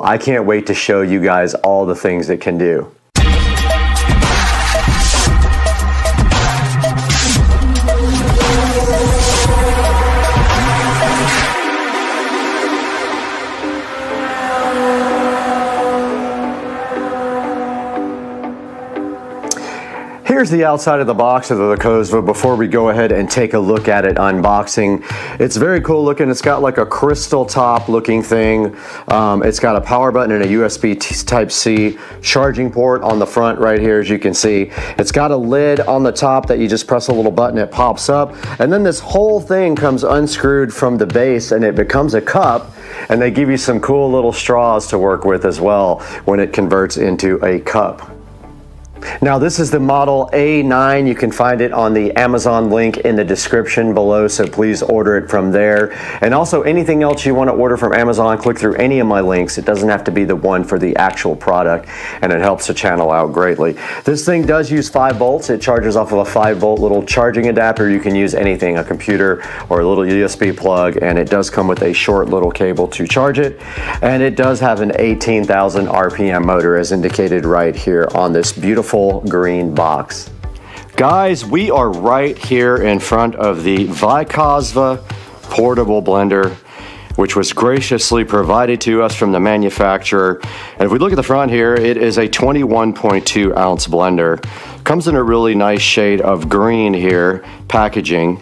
I can't wait to show you guys all the things it can do. Here's the outside of the box of the VESA before we go ahead and take a look at it unboxing. It's very cool looking. It's got like a crystal top looking thing. It's got a power button and a USB Type-C charging port on the front right here, as you can see. It's got a lid on the top that you just press a little button, it pops up. And then this whole thing comes unscrewed from the base and it becomes a cup. And they give you some cool little straws to work with as well when it converts into a cup. Now this is the model A9. You can find it on the Amazon link in the description below, so please order it from there. And also anything else you want to order from Amazon, click through any of my links. It doesn't have to be the one for the actual product, and it helps the channel out greatly. This thing does use 5 volts. It charges off of a 5-volt little charging adapter. You can use anything, a computer or a little USB plug, and it does come with a short little cable to charge it. And it does have an 18,000 RPM motor as indicated right here on this beautiful green box. Guys, we are right here in front of the VESA portable blender, which was graciously provided to us from the manufacturer. And if we look at the front here, it is a 21.2 ounce blender. Comes in a really nice shade of green here, packaging.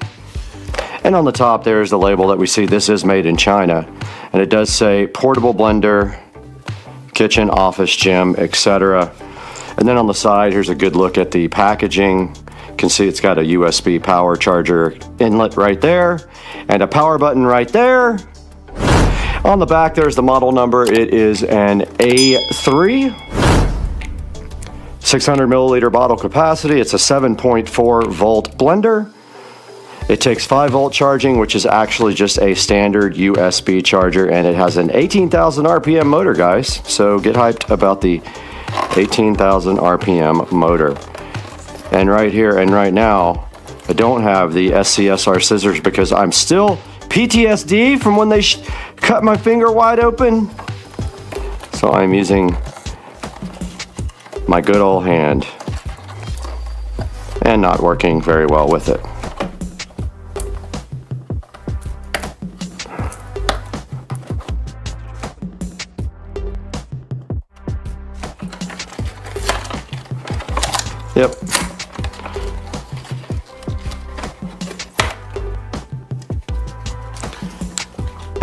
And on the top there's the label that we see. This is made in China. And it does say portable blender, kitchen, office, gym, etc. And then on the side, here's a good look at the packaging. You can see it's got a USB power charger inlet right there and a power button right there. On the back, there's the model number. It is an A3, 600 milliliter bottle capacity. It's a 7.4 volt blender. It takes 5 volt charging, which is actually just a standard USB charger, and it has an 18,000 RPM motor, guys. So get hyped about the 18,000 RPM motor. And right here and right now, I don't have the SCSR scissors because I'm still PTSD from when they cut my finger wide open. So I'm using my good old hand and not working very well with it. Yep.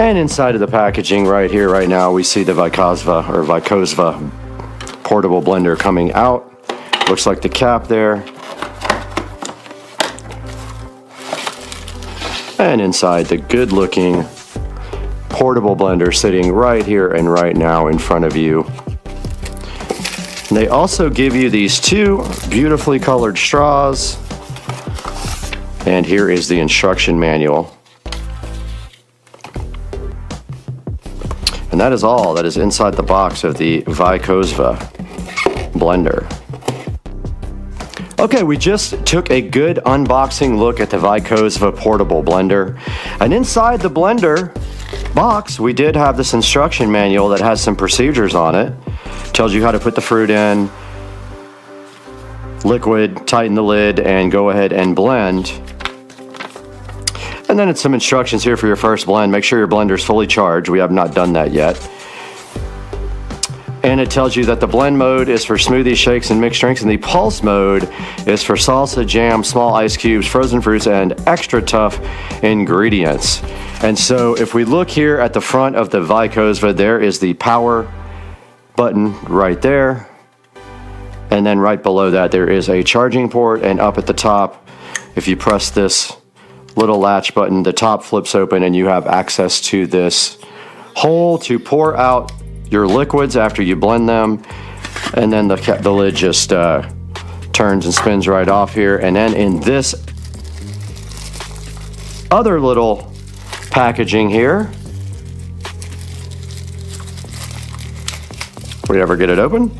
And inside of the packaging right here, right now, we see the VESA portable blender coming out. Looks like the cap there. And inside the good looking portable blender sitting right here and right now in front of you. They also give you these 2 beautifully colored straws. And here is the instruction manual. And that is all that is inside the box of the VESA blender. Okay, we just took a good unboxing look at the VESA portable blender. And inside the blender box, we did have this instruction manual that has some procedures on it. Tells you how to put the fruit in, liquid, tighten the lid, and go ahead and blend. And then it's some instructions here for your first blend. Make sure your blender is fully charged. We have not done that yet. And it tells you that the blend mode is for smoothies, shakes, and mixed drinks, and the pulse mode is for salsa, jam, small ice cubes, frozen fruits, and extra tough ingredients. And so if we look here at the front of the VESA, there is the power button right there, and then right below that there is a charging port, and up at the top, if you press this little latch button, the top flips open and you have access to this hole to pour out your liquids after you blend them, and then the lid just turns and spins right off here. And then in this other little packaging here, if we ever get it open,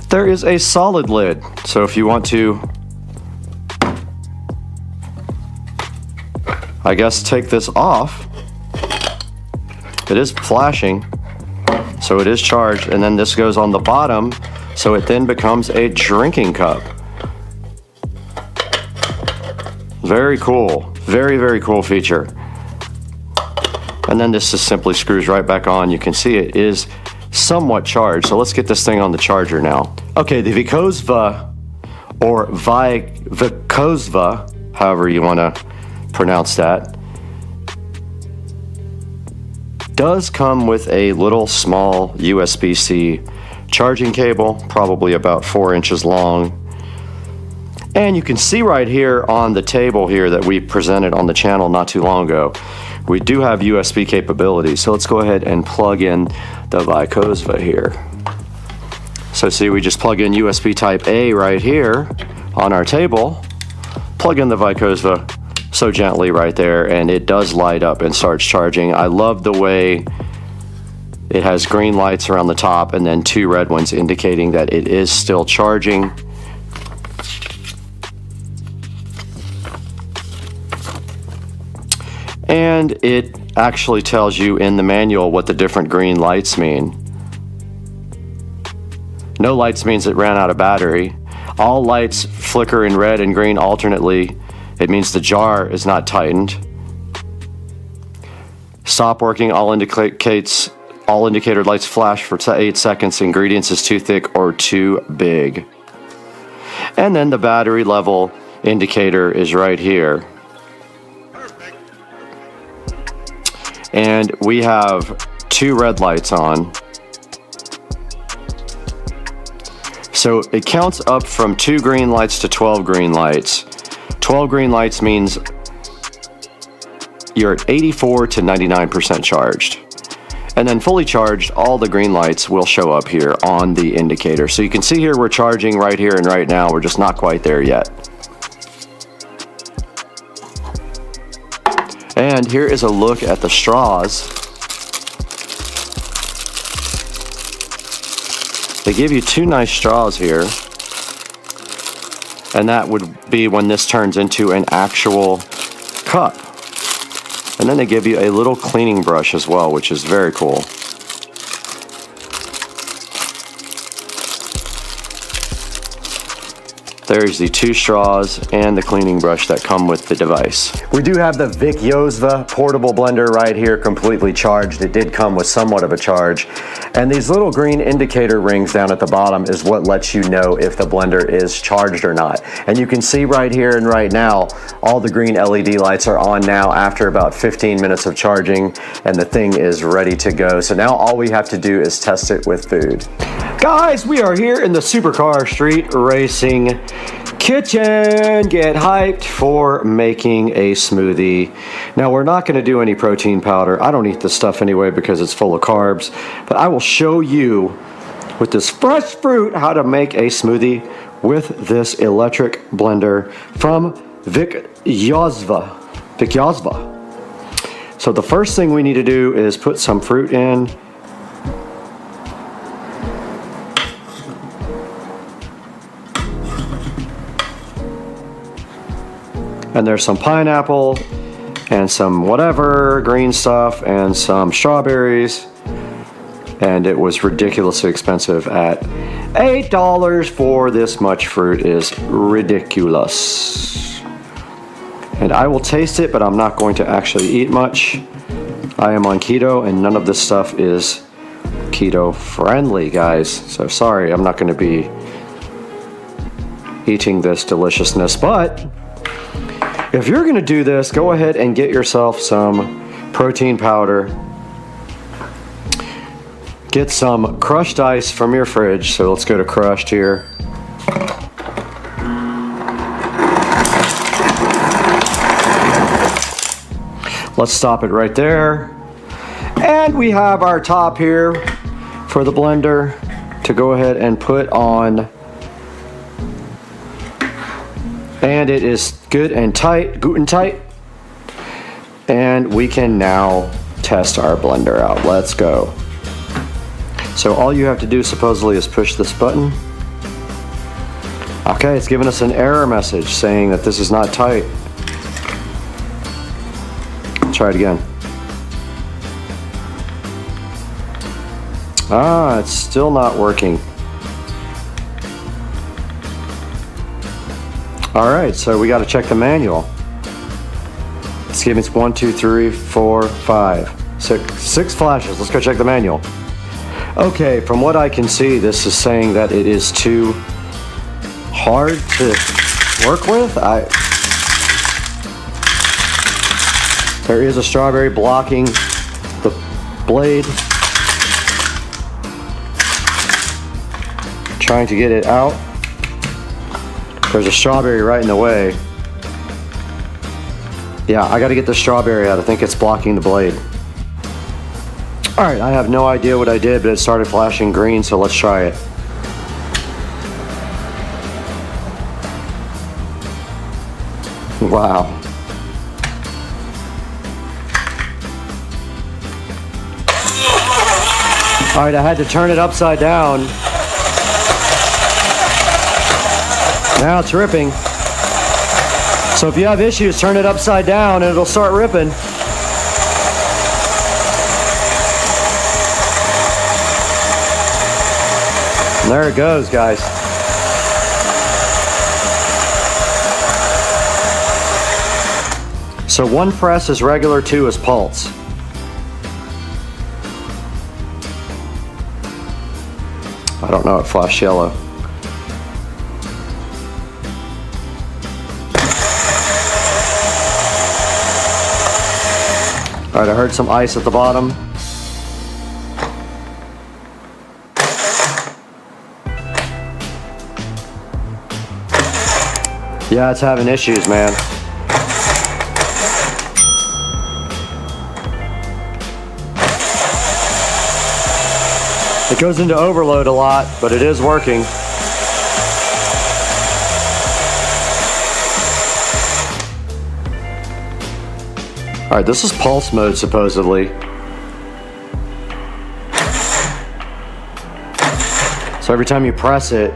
there is a solid lid. So if you want to, I guess, take this off, it is flashing. so it is charged, and then this goes on the bottom, so it then becomes a drinking cup. Very cool. Very, very cool feature. And then this just simply screws right back on. You can see it is somewhat charged. So let's get this thing on the charger now. Okay, the VESA, or VESA, however you want to pronounce that, does come with a little small USB-C charging cable, probably about 4 inches long. And you can see right here on the table here that we presented on the channel not too long ago, we do have USB capability. So let's go ahead and plug in the VESA here. So see, we just plug in USB type A right here on our table, plug in the VESA so gently right there, and it does light up and starts charging. I love the way it has green lights around the top and then 2 red ones indicating that it is still charging. And it actually tells you in the manual what the different green lights mean. No lights means it ran out of battery. All lights flicker in red and green alternately. It means the jar is not tightened. Stop working, all indicator lights flash for 8 seconds. Ingredients is too thick or too big. And then the battery level indicator is right here. And we have 2 red lights on. So it counts up from 2 green lights to 12 green lights. 12 green lights means you're at 84 to 99% charged. And then fully charged, all the green lights will show up here on the indicator. So you can see here we're charging right here and right now. We're just not quite there yet. And here is a look at the straws. They give you 2 nice straws here. And that would be when this turns into an actual cup. And then they give you a little cleaning brush as well, which is very cool. There's the 2 straws and the cleaning brush that come with the device. We do have the VESA portable blender right here, completely charged. It did come with somewhat of a charge. And these little green indicator rings down at the bottom is what lets you know if the blender is charged or not. And you can see right here and right now, all the green LED lights are on now after about 15 minutes of charging, and the thing is ready to go. So now all we have to do is test it with food. Guys, we are here in the Supercar Street Racing kitchen. Get hyped for making a smoothie. Now, we're not going to do any protein powder. I don't eat this stuff anyway because it's full of carbs, but I will show you with this fresh fruit how to make a smoothie with this electric blender from VESA. So the first thing we need to do is put some fruit in. And there's some pineapple and some whatever green stuff and some strawberries. And it was ridiculously expensive at $8 for this much fruit. Is ridiculous. And I will taste it, but I'm not going to actually eat much. I am on keto and none of this stuff is keto friendly, guys. So sorry, I'm not going to be eating this deliciousness, but if you're going to do this, go ahead and get yourself some protein powder. Get some crushed ice from your fridge. So let's go to crushed here. Let's stop it right there. And we have our top here for the blender to go ahead and put on. And it is good and tight, good and tight. And we can now test our blender out. Let's go. So all you have to do supposedly is push this button. Okay, it's giving us an error message saying that this is not tight. Try it again. Ah, it's still not working. All right, so we got to check the manual. Let's give me 1, 2, 3, 4, 5, 6 flashes. Let's go check the manual. Okay, from what I can see, this is saying that it is too hard to work with. There is a strawberry blocking the blade. Trying to get it out. There's a strawberry right in the way. Yeah, I gotta get the strawberry out. I think it's blocking the blade. All right, I have no idea what I did, but it started flashing green, so let's try it. Wow. All right, I had to turn it upside down. Now it's ripping. So if you have issues, turn it upside down and it'll start ripping. And there it goes, guys. So 1 press is regular, 2 is pulse. I don't know, it flashed yellow. All right, I heard some ice at the bottom. Yeah, it's having issues, man. It goes into overload a lot, but it is working. All right, this is pulse mode, supposedly. So every time you press it,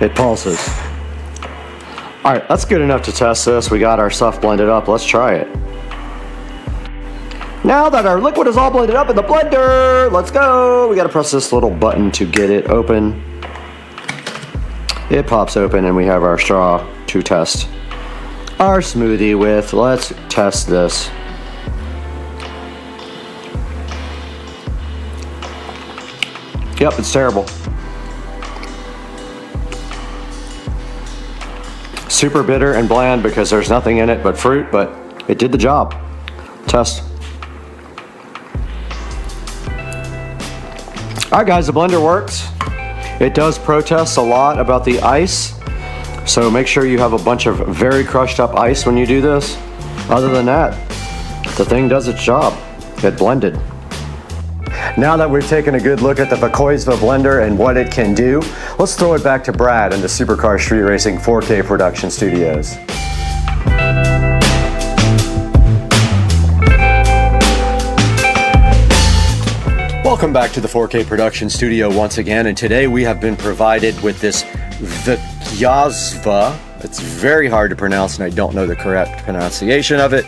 it pulses. All right, that's good enough to test this. We got our stuff blended up. Let's try it. Now that our liquid is all blended up in the blender, let's go. We got to press this little button to get it open. It pops open and we have our straw to test our smoothie with. Let's test this. Yep, it's terrible. Super bitter and bland because there's nothing in it but fruit, but it did the job. Test. All right, guys, the blender works. It does protest a lot about the ice. So make sure you have a bunch of very crushed up ice when you do this. Other than that, the thing does its job. It blended. Now that we've taken a good look at the VESA blender and what it can do, let's throw it back to Brad in the Supercar Street Racing 4K production studios. Welcome back to the 4K production studio once again, and today we have been provided with this VESA. It's very hard to pronounce and I don't know the correct pronunciation of it.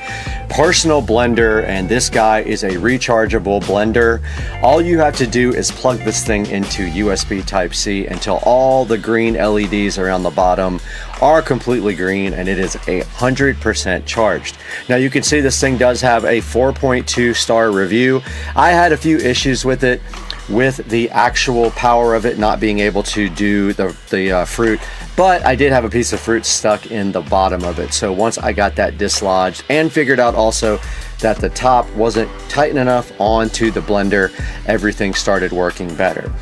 Personal blender, and this guy is a rechargeable blender. All you have to do is plug this thing into USB Type-C until all the green LEDs around the bottom are completely green and it is 100% charged. Now you can see this thing does have a 4.2 star review. I had a few issues with it, with the actual power of it not being able to do the fruit, but I did have a piece of fruit stuck in the bottom of it. So once I got that dislodged and figured out also that the top wasn't tight enough onto the blender, everything started working better.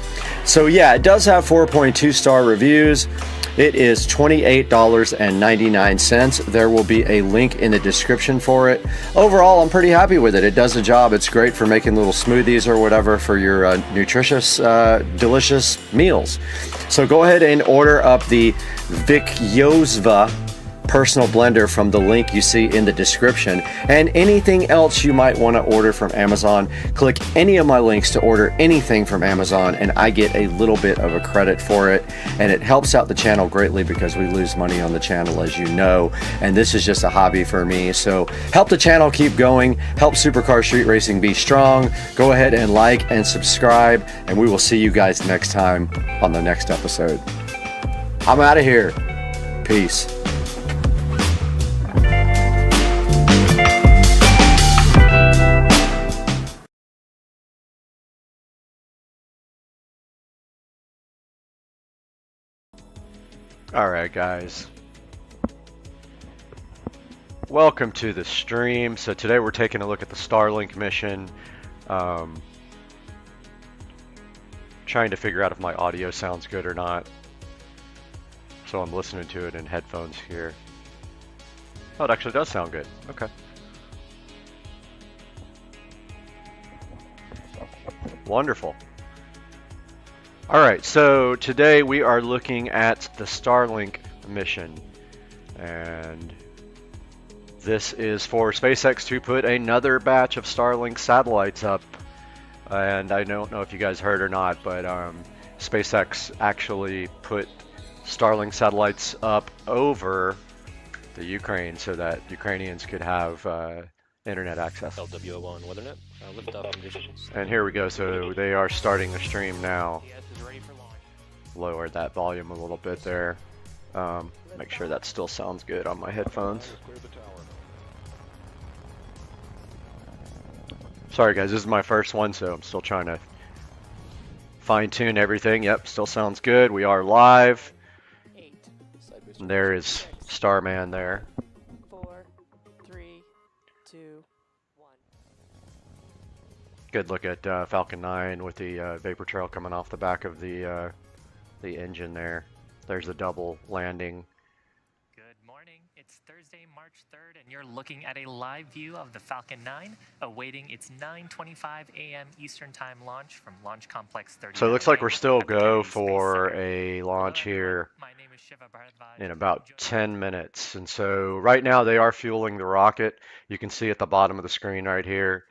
So yeah, it does have 4.2 star reviews. It is $28.99. There will be a link in the description for it. Overall, I'm pretty happy with it. It does the job. It's great for making little smoothies or whatever for your nutritious, delicious meals. So go ahead and order up the VESA personal blender from the link you see in the description. And anything else you might want to order from Amazon, click any of my links to order anything from Amazon, and I get a little bit of a credit for it. And it helps out the channel greatly because we lose money on the channel, as you know. And this is just a hobby for me. So help the channel keep going, help Supercar Street Racing be strong. Go ahead and like and subscribe, and we will see you guys next time on the next episode. I'm out of here. Peace. Alright guys, welcome to the stream. So today we're taking a look at the Starlink mission, trying to figure out if my audio sounds good or not. So I'm listening to it in headphones here. Oh, it actually does sound good. Okay. Wonderful. Alright, so today we are looking at the Starlink mission, and this is for SpaceX to put another batch of Starlink satellites up. And I don't know if you guys heard or not, but SpaceX actually put Starlink satellites up over the Ukraine so that Ukrainians could have internet access. LWO1 Weathernet, lift off conditions. And here we go, so they are starting the stream now. Lower that volume a little bit there. Make sure that still sounds good on my headphones. Sorry guys, this is my first one, so I'm still trying to fine-tune everything. Yep, still sounds good. We are live. And there is Starman there. 4, 3, 2, 1. Good look at Falcon 9 with the vapor trail coming off the back of the engine there. There's a double landing. Good morning. It's Thursday, March 3rd, and you're looking at a live view of the Falcon 9 awaiting its 9:25 a.m. Eastern Time launch from Launch Complex 30. So it looks like we're still go for a launch here in about 10 minutes. And so right now they are fueling the rocket. You can see at the bottom of the screen right here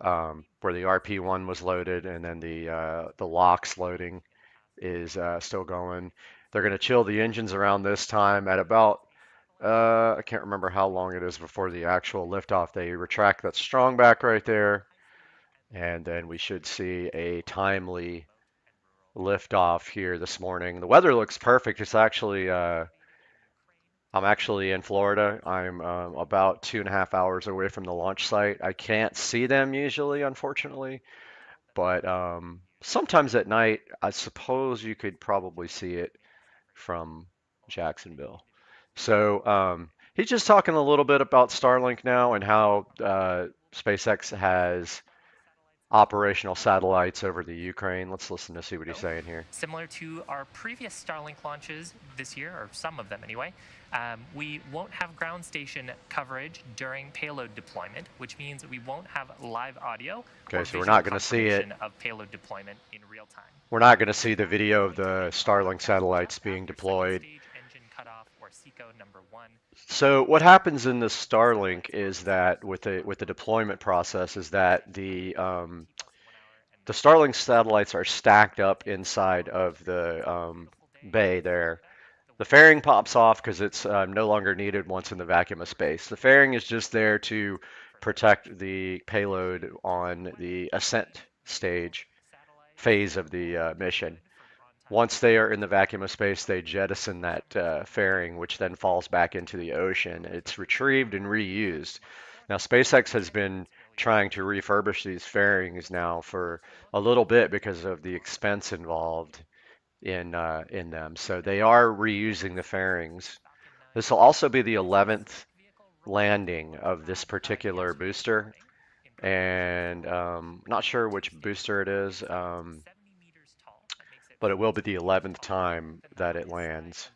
where the RP1 was loaded, and then the LOX loading is still going. They're going to chill the engines around this time at about, I can't remember how long it is before the actual liftoff. They retract that strong back right there, and then we should see a timely liftoff here this morning. The weather looks perfect. It's actually, I'm actually in Florida. I'm about 2.5 hours away from the launch site. I can't see them usually, unfortunately, but sometimes at night, I suppose you could probably see it from Jacksonville. So he's just talking a little bit about Starlink now and how SpaceX has operational satellites over the Ukraine. Let's listen to see what he's saying here. Similar to our previous Starlink launches this year, or some of them anyway, we won't have ground station coverage during payload deployment, which means we won't have live audio. Okay, so we're not going to see it. Of payload deployment in real time. We're not going to see the video of the Starlink satellites being deployed. So what happens in the Starlink is that with the deployment process is that the Starlink satellites are stacked up inside of the bay there. The fairing pops off because it's no longer needed once in the vacuum of space. The fairing is just there to protect the payload on the ascent stage phase of the mission. Once they are in the vacuum of space, they jettison that fairing, which then falls back into the ocean. It's retrieved and reused. Now, SpaceX has been trying to refurbish these fairings now for a little bit because of the expense involved in them. So they are reusing the fairings. This will also be the 11th landing of this particular booster, and not sure which booster it is. But it will be the 11th time that it lands.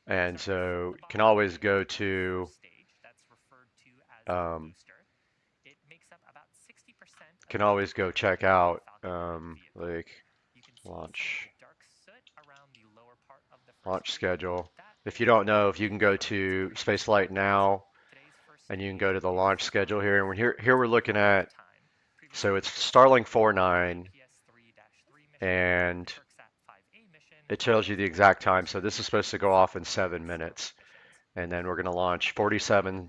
And so you can always go to can always go check out like launch schedule. if you don't know, if you can go to Spaceflight Now and you can go to the launch schedule here, and here we're looking at, so it's Starlink 4.9, and it tells you the exact time. So this is supposed to go off in 7 minutes, and then we're going to launch 47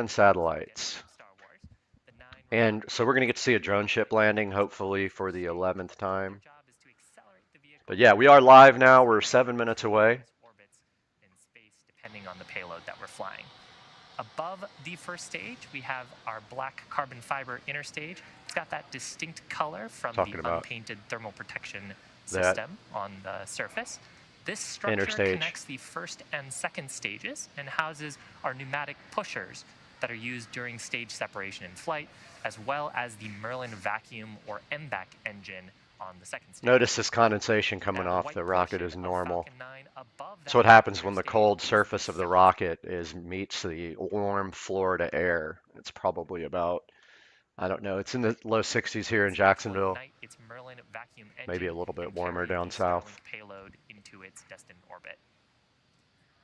satellites. And so we're going to get to see a drone ship landing, hopefully for the 11th time. But yeah, we are live now. We're 7 minutes away. Depending on the payload that we're flying. Above the first stage, we have our black carbon fiber inner stage. It's got that distinct color from the unpainted thermal protection system on the surface. This structure connects the first and second stages and houses our pneumatic pushers that are used during stage separation in flight, as well as the Merlin vacuum or MVAC engine on the second stage. Notice this condensation coming off the rocket is normal. So what happens when the cold surface of the rocket meets the warm Florida air? It's probably about, I don't know, it's in the low 60s here in Jacksonville. Maybe a little bit warmer down south. Payload into its destined orbit.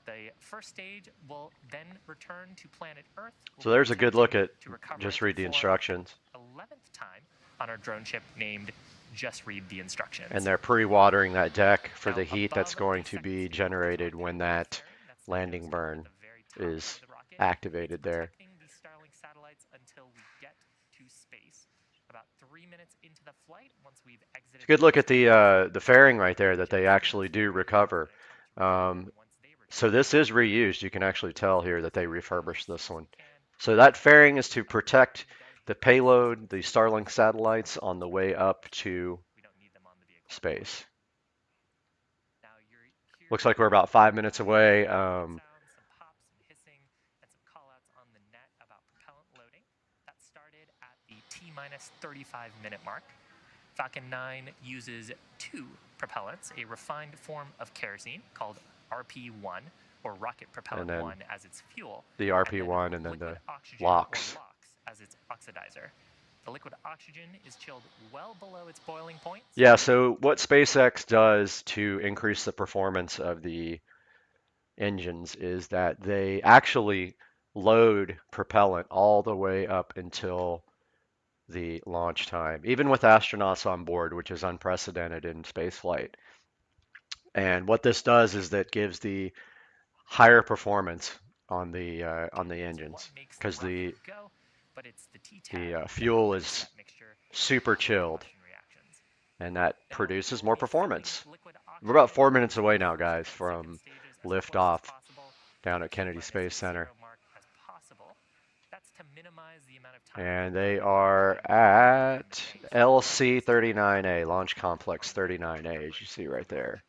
The first stage will then return to planet Earth. So there's a good look at, just read the instructions. 11th time on our drone ship named Just Read the Instructions. And they're pre-watering that deck for the heat that's going to be generated when that landing burn is activated there. The Starlink satellites until we get to space. About 3 minutes into the flight, once we've exited. It's a good look at the fairing right there that they actually do recover. So this is reused. You can actually tell here that they refurbished this one. So that fairing is to protect the payload, the Starlink satellites on the way up to space. Looks like we're about 5 minutes away. Some pops, some hissing, and some callouts on the net about propellant loading. That started at the T-minus 35-minute mark. Falcon 9 uses two propellants, a refined form of kerosene called RP1, or rocket propellant 1 as its fuel. The RP1 and then the LOX as its oxidizer. The liquid oxygen is chilled well below its boiling point. Yeah, so what SpaceX does to increase the performance of the engines is that they actually load propellant all the way up until the launch time, even with astronauts on board, which is unprecedented in spaceflight. And what this does is that gives the higher performance on the engines, because the fuel is super chilled, and that produces more performance. We're about 4 minutes away now, guys, from liftoff down at Kennedy Space Center. And they are at LC-39A, Launch Complex 39A, as you see right there.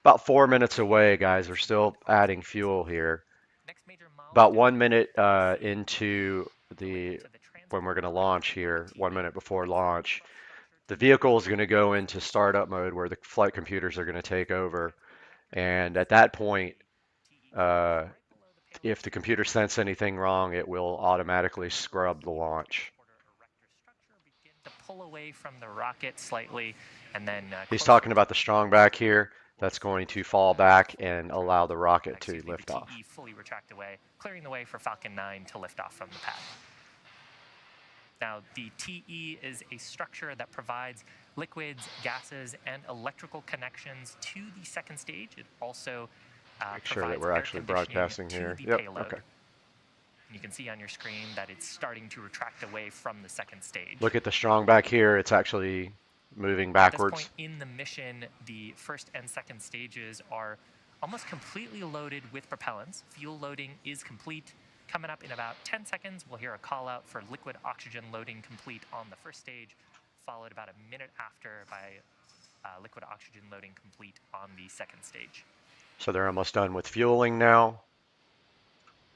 About 4 minutes away, guys. We're still adding fuel here. About 1 minute into when we're going to launch here, 1 minute before launch, the vehicle is going to go into startup mode where the flight computers are going to take over. And at that point, if the computer sense anything wrong, it will automatically scrub the launch. To pull away from the rocket slightly, and then he's talking about the strong back here. That's going to fall back and allow the rocket to lift off. TE fully retract away, clearing the way for Falcon 9 to lift off from the pad. Now, the TE is a structure that provides liquids, gases, and electrical connections to the second stage. It also make sure that we're actually broadcasting here. Yep. Okay. You can see on your screen that it's starting to retract away from the second stage. Look at the strong back here. It's actually moving backwards. At this point in the mission, the first and second stages are almost completely loaded with propellants. Fuel loading is complete. Coming up in about 10 seconds, we'll hear a call out for liquid oxygen loading complete on the first stage, followed about a minute after by liquid oxygen loading complete on the second stage. So they're almost done with fueling now.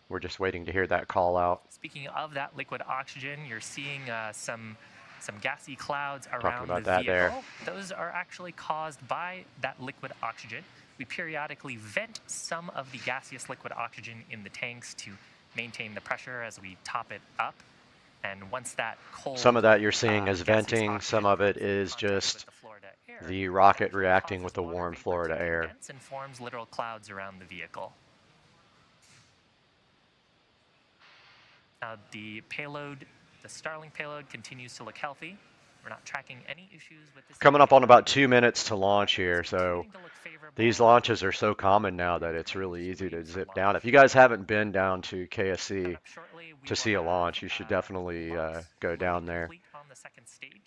We're just waiting to hear that call out. Speaking of that liquid oxygen, you're seeing some gassy clouds around Talking about the that vehicle. there. Those are actually caused by that liquid oxygen. We periodically vent some of the gaseous liquid oxygen in the tanks to maintain the pressure as we top it up. And once that cold, some of that you're seeing is venting, some of it is just the rocket reacting with the warm Florida air. And forms literal clouds around the vehicle. Now the payload, the Starlink payload, continues to look healthy. We're not tracking any issues with this. Coming up on about 2 minutes to launch here, so these launches are so common now that it's really easy to zip down. If you guys haven't been down to KSC to see a launch, you should definitely go down there.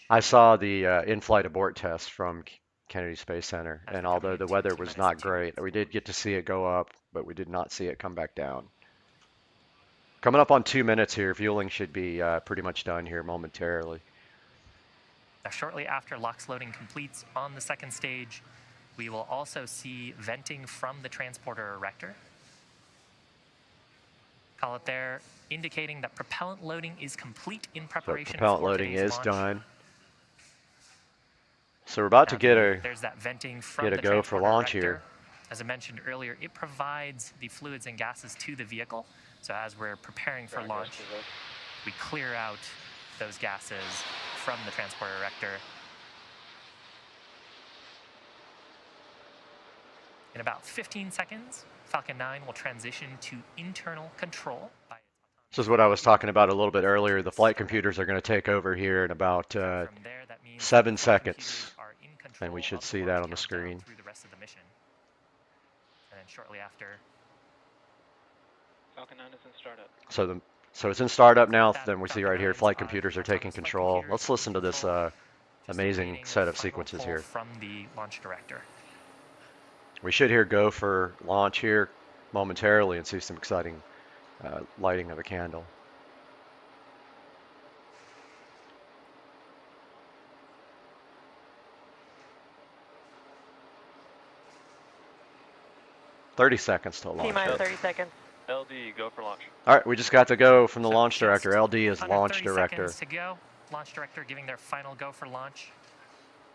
I saw the in-flight abort test from Kennedy Space Center, and although the weather was not great, we did get to see it go up, but we did not see it come back down. Coming up on 2 minutes here, fueling should be pretty much done here momentarily. Shortly after LOX loading completes on the second stage, we will also see venting from the transporter erector. Call it there, indicating that propellant loading is complete in preparation. So propellant loading is done. So we're about to get a go for launch here. As I mentioned earlier, it provides the fluids and gases to the vehicle. So as we're preparing for launch, we clear out those gases from the transporter erector. In about 15 seconds, Falcon 9 will transition to internal control. This is what I was talking about a little bit earlier. The flight computers are going to take over here in about 7 seconds, and we should see that on the screen. Through the rest of the mission. And then shortly after, Falcon 9 is in startup. So it's in startup now. Then we see right here, flight computers are taking control. Let's listen to this amazing set of sequences here. From the launch director. We should hear go for launch here momentarily and see some exciting lighting of a candle. "30 seconds till launch." T-minus 30 seconds. LD, go for launch. All right, we just got to go from the launch director. LD is launch director. To go. Launch director giving their final go for launch.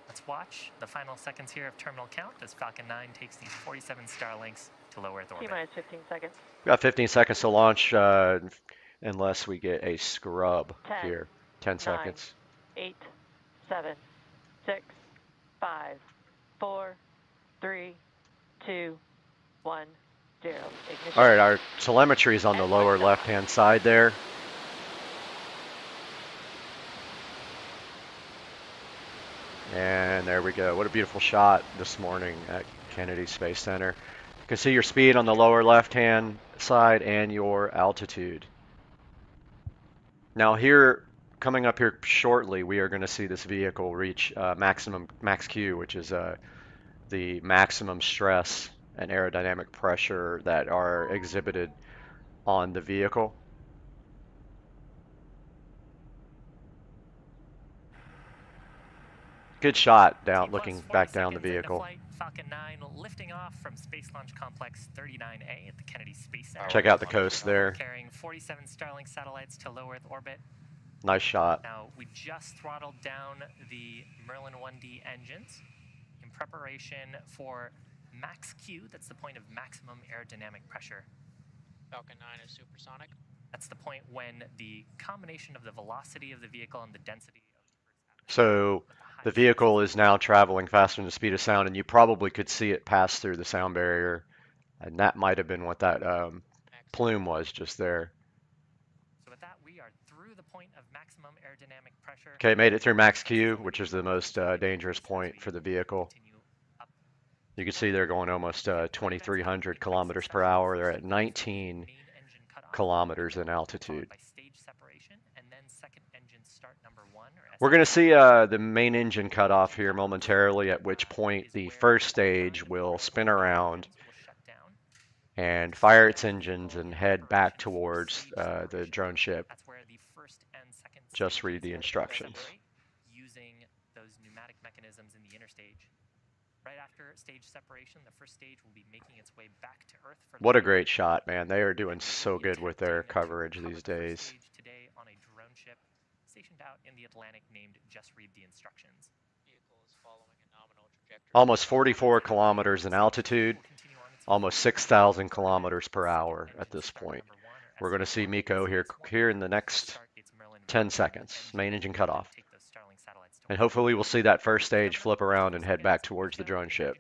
Let's watch the final seconds here of terminal count as Falcon 9 takes these 47 Starlinks to low Earth orbit. T-minus 15 seconds. We got 15 seconds to launch unless we get a scrub 10, here. 10 seconds. 8, 7, 6, 5, 4, 3, 2, 1, 0. Ignition. All right, our telemetry is on the lower left-hand side there. And there we go. What a beautiful shot this morning at Kennedy Space Center. You can see your speed on the lower left-hand side and your altitude. Now here, coming up here shortly, we are going to see this vehicle reach max Q, which is the maximum stress and aerodynamic pressure that are exhibited on the vehicle. Good shot down, looking back down the vehicle. Falcon 9 lifting off from Space Launch Complex 39A at the Kennedy Space Center. Check out the coast there. Carrying 47 Starlink satellites to low Earth orbit. Nice shot. Now, we just throttled down the Merlin 1D engines in preparation for max Q. That's the point of maximum aerodynamic pressure. Falcon 9 is supersonic. That's the point when the combination of the velocity of the vehicle and the density of the So the vehicle is now traveling faster than the speed of sound, and you probably could see it pass through the sound barrier, and that might have been what that plume was just there. So with that, we are through the point of maximum aerodynamic pressure. Okay, made it through max Q, which is the most dangerous point for the vehicle. You can see they're going almost 2,300 kilometers per hour. They're at 19 kilometers in altitude. We're going to see the main engine cut off here momentarily, at which point the first stage will spin around and fire its engines and head back towards the drone ship. Just read the instructions. Using those pneumatic mechanisms in the interstage. Right after stage separation, the first stage will be making its way back to Earth. What a great shot, man. They are doing so good with their coverage these days. Today on a drone ship stationed out in the Atlantic named Just Read the Instructions. Vehicle is following a nominal trajectory. Almost 44 kilometers in altitude, almost 6,000 kilometers per hour at this point. We're going to see Miko here in the next 10 seconds. Main engine cutoff. Take those Starlink satellites to And hopefully we'll see that first stage flip around and head back towards the drone ship.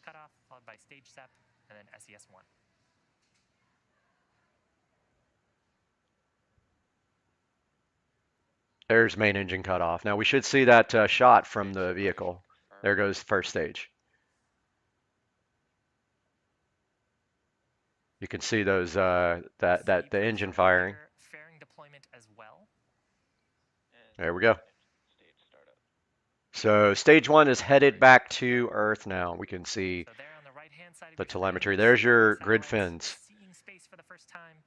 Cutoff, followed by stage SEP, and then SES1. There's main engine cutoff. Now we should see that shot from the vehicle. There goes first stage. You can see those the engine firing. Fairing deployment as well. There we go. Stage startup. So stage 1 is headed back to Earth now. We can see So there on the right-hand side of the your telemetry. screen, There's your satellites grid fins. seeing space for the first time.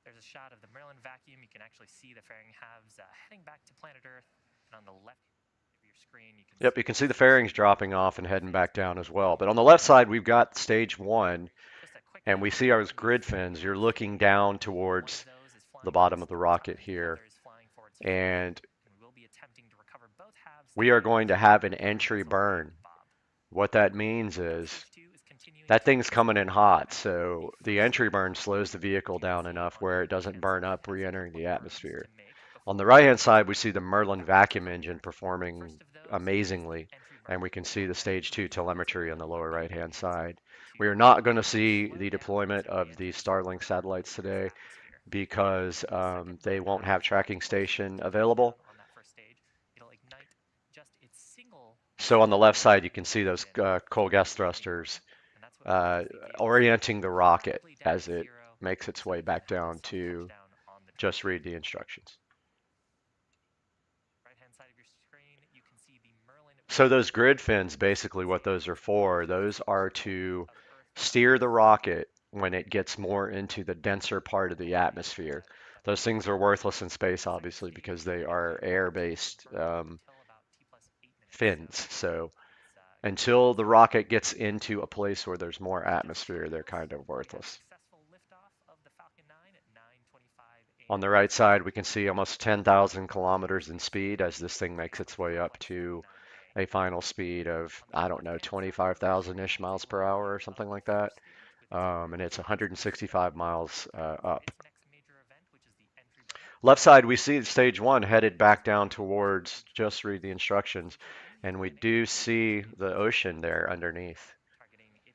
There's a shot of the Merlin vacuum. You can actually see the fairing halves heading back to planet Earth. And on the left of your screen, You can see the fairings dropping off and heading back down as well. But on the left side, we've got stage 1, and we see our grid fins. You're looking down towards the bottom of the rocket here, and we are going to have an entry burn. What that means is that thing's coming in hot, so the entry burn slows the vehicle down enough where it doesn't burn up re-entering the atmosphere. On the right-hand side, we see the Merlin vacuum engine performing amazingly, and we can see the stage 2 telemetry on the lower right-hand side. We are not going to see the deployment of the Starlink satellites today because they won't have tracking station available. So on the left side, you can see those coal gas thrusters orienting the rocket as it makes its way back down to just read the instructions. So those grid fins, basically what those are to steer the rocket when it gets more into the denser part of the atmosphere. Those things are worthless in space, obviously, because they are air-based fins. So until the rocket gets into a place where there's more atmosphere, they're kind of worthless. On the right side, we can see almost 10,000 kilometers in speed as this thing makes its way up to a final speed of, I don't know, 25,000-ish miles per hour or something like that. And it's 165 miles up. Left side, we see stage 1 headed back down towards just read the instructions. And we do see the ocean there underneath.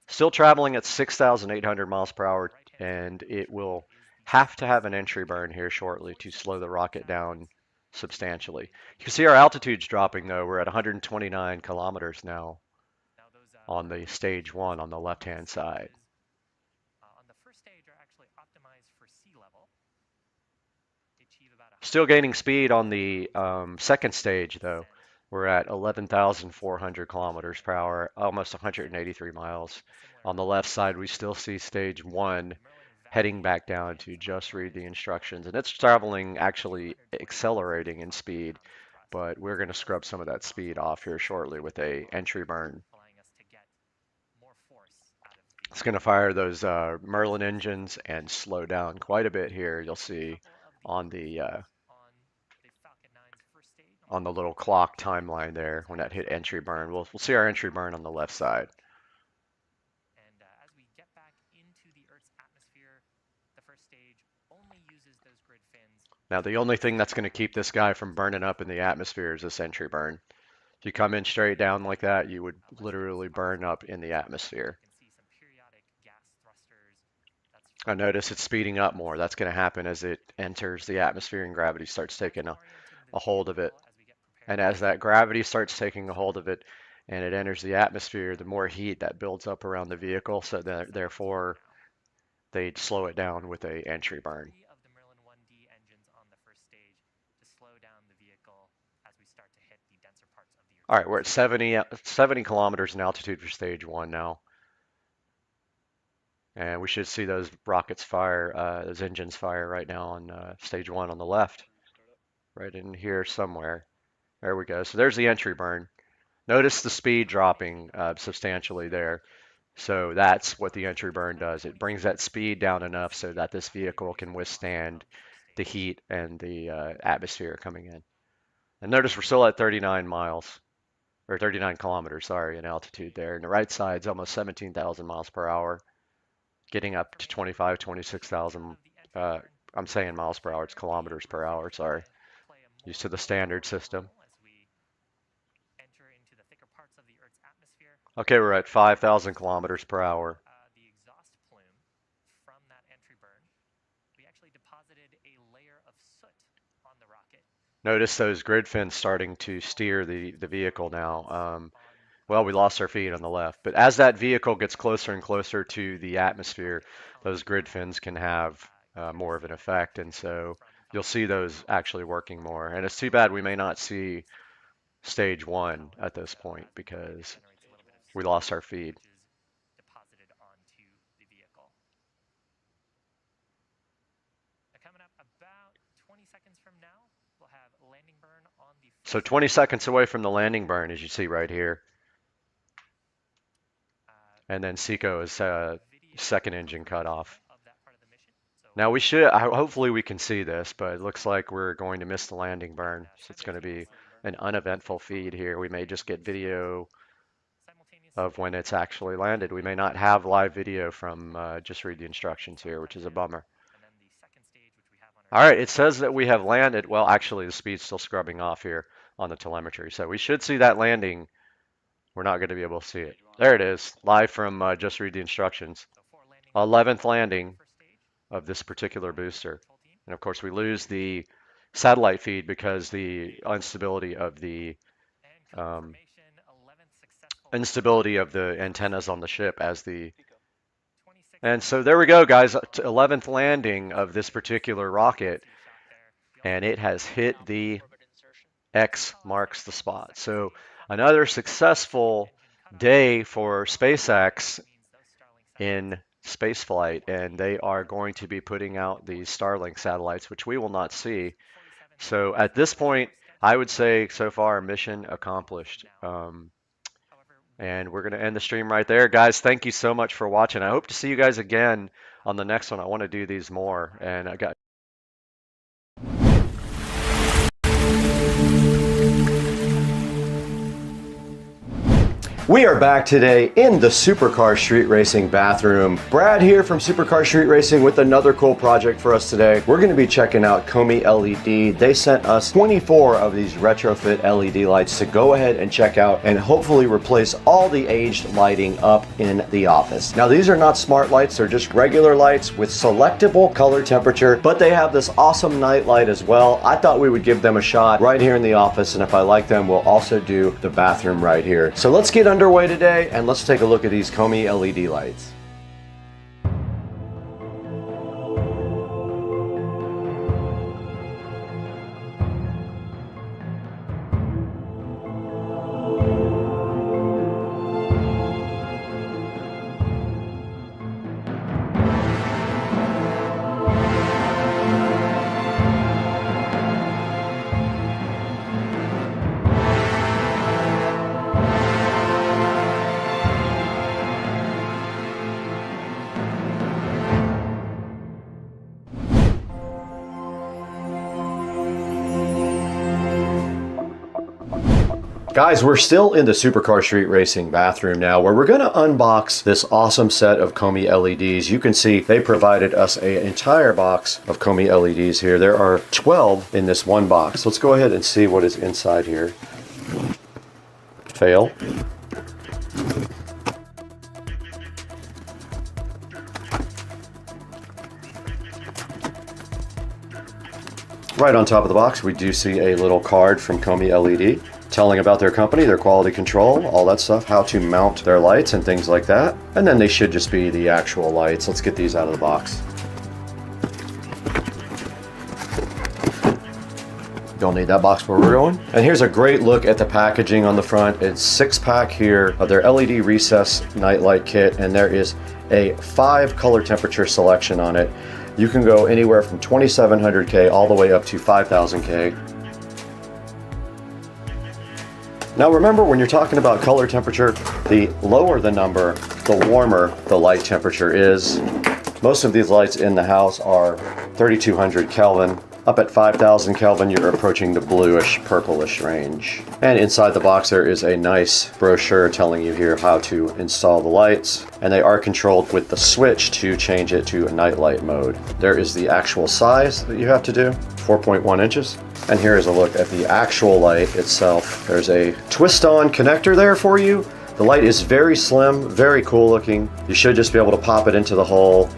Still traveling at 6,800 miles per hour, and it will have to have an entry burn here shortly to slow the rocket down substantially. You can see our altitude's dropping though. We're at 129 kilometers now on the stage 1 on the left-hand side. On the first stage are actually optimized for sea level. Still gaining speed on the second stage though. We're at 11,400 kilometers per hour, almost 183 miles. On the left side, we still see stage 1 heading back down to just read the instructions. And it's traveling, actually accelerating in speed, but we're going to scrub some of that speed off here shortly with a entry burn. It's going to fire those Merlin engines and slow down quite a bit here. You'll see on the little clock timeline there when that hit entry burn. We'll see our entry burn on the left side. And as we get back into the Earth's atmosphere, the first stage only uses those grid fins. Now the only thing that's going to keep this guy from burning up in the atmosphere is this entry burn. If you come in straight down like that, you would literally burn up in the atmosphere. I notice it's speeding up more. That's going to happen as it enters the atmosphere and gravity starts taking a hold of it. And as that gravity starts taking a hold of it and it enters the atmosphere, the more heat that builds up around the vehicle, so that therefore they'd slow it down with a entry burn. All right, we're at 70 kilometers in altitude for stage 1 now. And we should see those rockets fire, those engines fire right now on stage 1 on the left. Right in here somewhere. There we go. So there's the entry burn. Notice the speed dropping substantially there. So that's what the entry burn does. It brings that speed down enough so that this vehicle can withstand the heat and the atmosphere coming in. And notice we're still at 39 miles, or 39 kilometers, sorry, in altitude there. And the right side's almost 17,000 miles per hour, getting up to 25, 26,000. I'm saying miles per hour, it's kilometers per hour, sorry. Used to the standard system. As we enter into the thicker parts of the Earth's atmosphere. Okay, we're at 5,000 kilometers per hour. The exhaust plume from that entry burn, we actually deposited a layer of soot on the rocket. Notice those grid fins starting to steer the vehicle now. Well, we lost our feed on the left, but as that vehicle gets closer and closer to the atmosphere, those grid fins can have more of an effect, and so you'll see those actually working more. And it's too bad we may not see stage 1 at this point because we lost our feed. Deposited onto the vehicle. Now coming up about 20 seconds from now, we'll have landing burn on the. So 20 seconds away from the landing burn, as you see right here. And then Seco is second engine cut off. Now we should, hopefully we can see this, but it looks like we're going to miss the landing burn. So it's going to be an uneventful feed here. We may just get video of when it's actually landed. We may not have live video from just read the instructions here, which is a bummer. All right, it says that we have landed. Well, actually the speed's still scrubbing off here on the telemetry. So we should see that landing. We're not going to be able to see it. There it is, live from just read the instructions. 11th landing of this particular booster. And of course we lose the satellite feed because the instability of the antennas on the ship as the. And so there we go, guys, 11th landing of this particular rocket, and it has hit the X marks the spot. So another successful day for SpaceX in spaceflight, and they are going to be putting out these Starlink satellites, which we will not see. So at this point, I would say so far mission accomplished. And we're going to end the stream right there. Guys, thank you so much for watching. I hope to see you guys again on the next one. I want to do these more, and I got We are back today in the Supercar Street Racing bathroom. Brad here from Supercar Street Racing with another cool project for us today. We're going to be checking out Komi LED. They sent us 24 of these retrofit LED lights to go ahead and check out and hopefully replace all the aged lighting up in the office. Now these are not smart lights, they're just regular lights with selectable color temperature, but they have this awesome night light as well. I thought we would give them a shot right here in the office, and if I like them, we'll also do the bathroom right here. So let's get underway today and let's take a look at these Komi LED lights. Guys, we're still in the Supercar Street Racing bathroom now, where we're going to unbox this awesome set of Komi LEDs. You can see they provided us an entire box of Komi LEDs here. There are 12 in this one box. Let's go ahead and see what is inside here. Fail. Right on top of the box, we do see a little card from Komi LED. Telling about their company, their quality control, all that stuff, how to mount their lights and things like that. And then they should just be the actual lights. Let's get these out of the box. Don't need that box where we're going. And here's a great look at the packaging on the front. It's 6-pack here of their LED recess nightlight kit, and there is a 5 color temperature selection on it. You can go anywhere from 2700K all the way up to 5000K. Now remember, when you're talking about color temperature, the lower the number, the warmer the light temperature is. Most of these lights in the house are 3200 Kelvin. Up at 5000 Kelvin, you're approaching the bluish, purplish range. And inside the box there is a nice brochure telling you here how to install the lights. And they are controlled with the switch to change it to a night light mode. There is the actual size that you have to do, 4.1 inches. And here is a look at the actual light itself. There's a twist-on connector there for you. The light is very slim, very cool looking. You should just be able to pop it into the hole,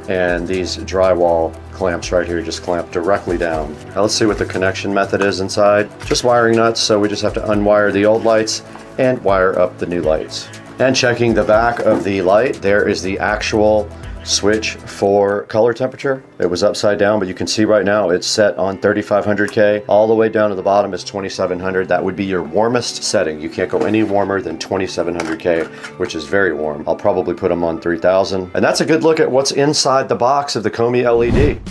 and these drywall clamps right here just clamp directly down. Now let's see what the connection method is inside. Just wiring nuts, so we just have to unwire the old lights and wire up the new lights. And checking the back of the light, there is the actual switch for color temperature. It was upside down, but you can see right now it's set on 3500K. All the way down to the bottom is 2700. That would be your warmest setting. You can't go any warmer than 2700K, which is very warm. I'll probably put them on 3000. And that's a good look at what's inside the box of the Hdmi LED.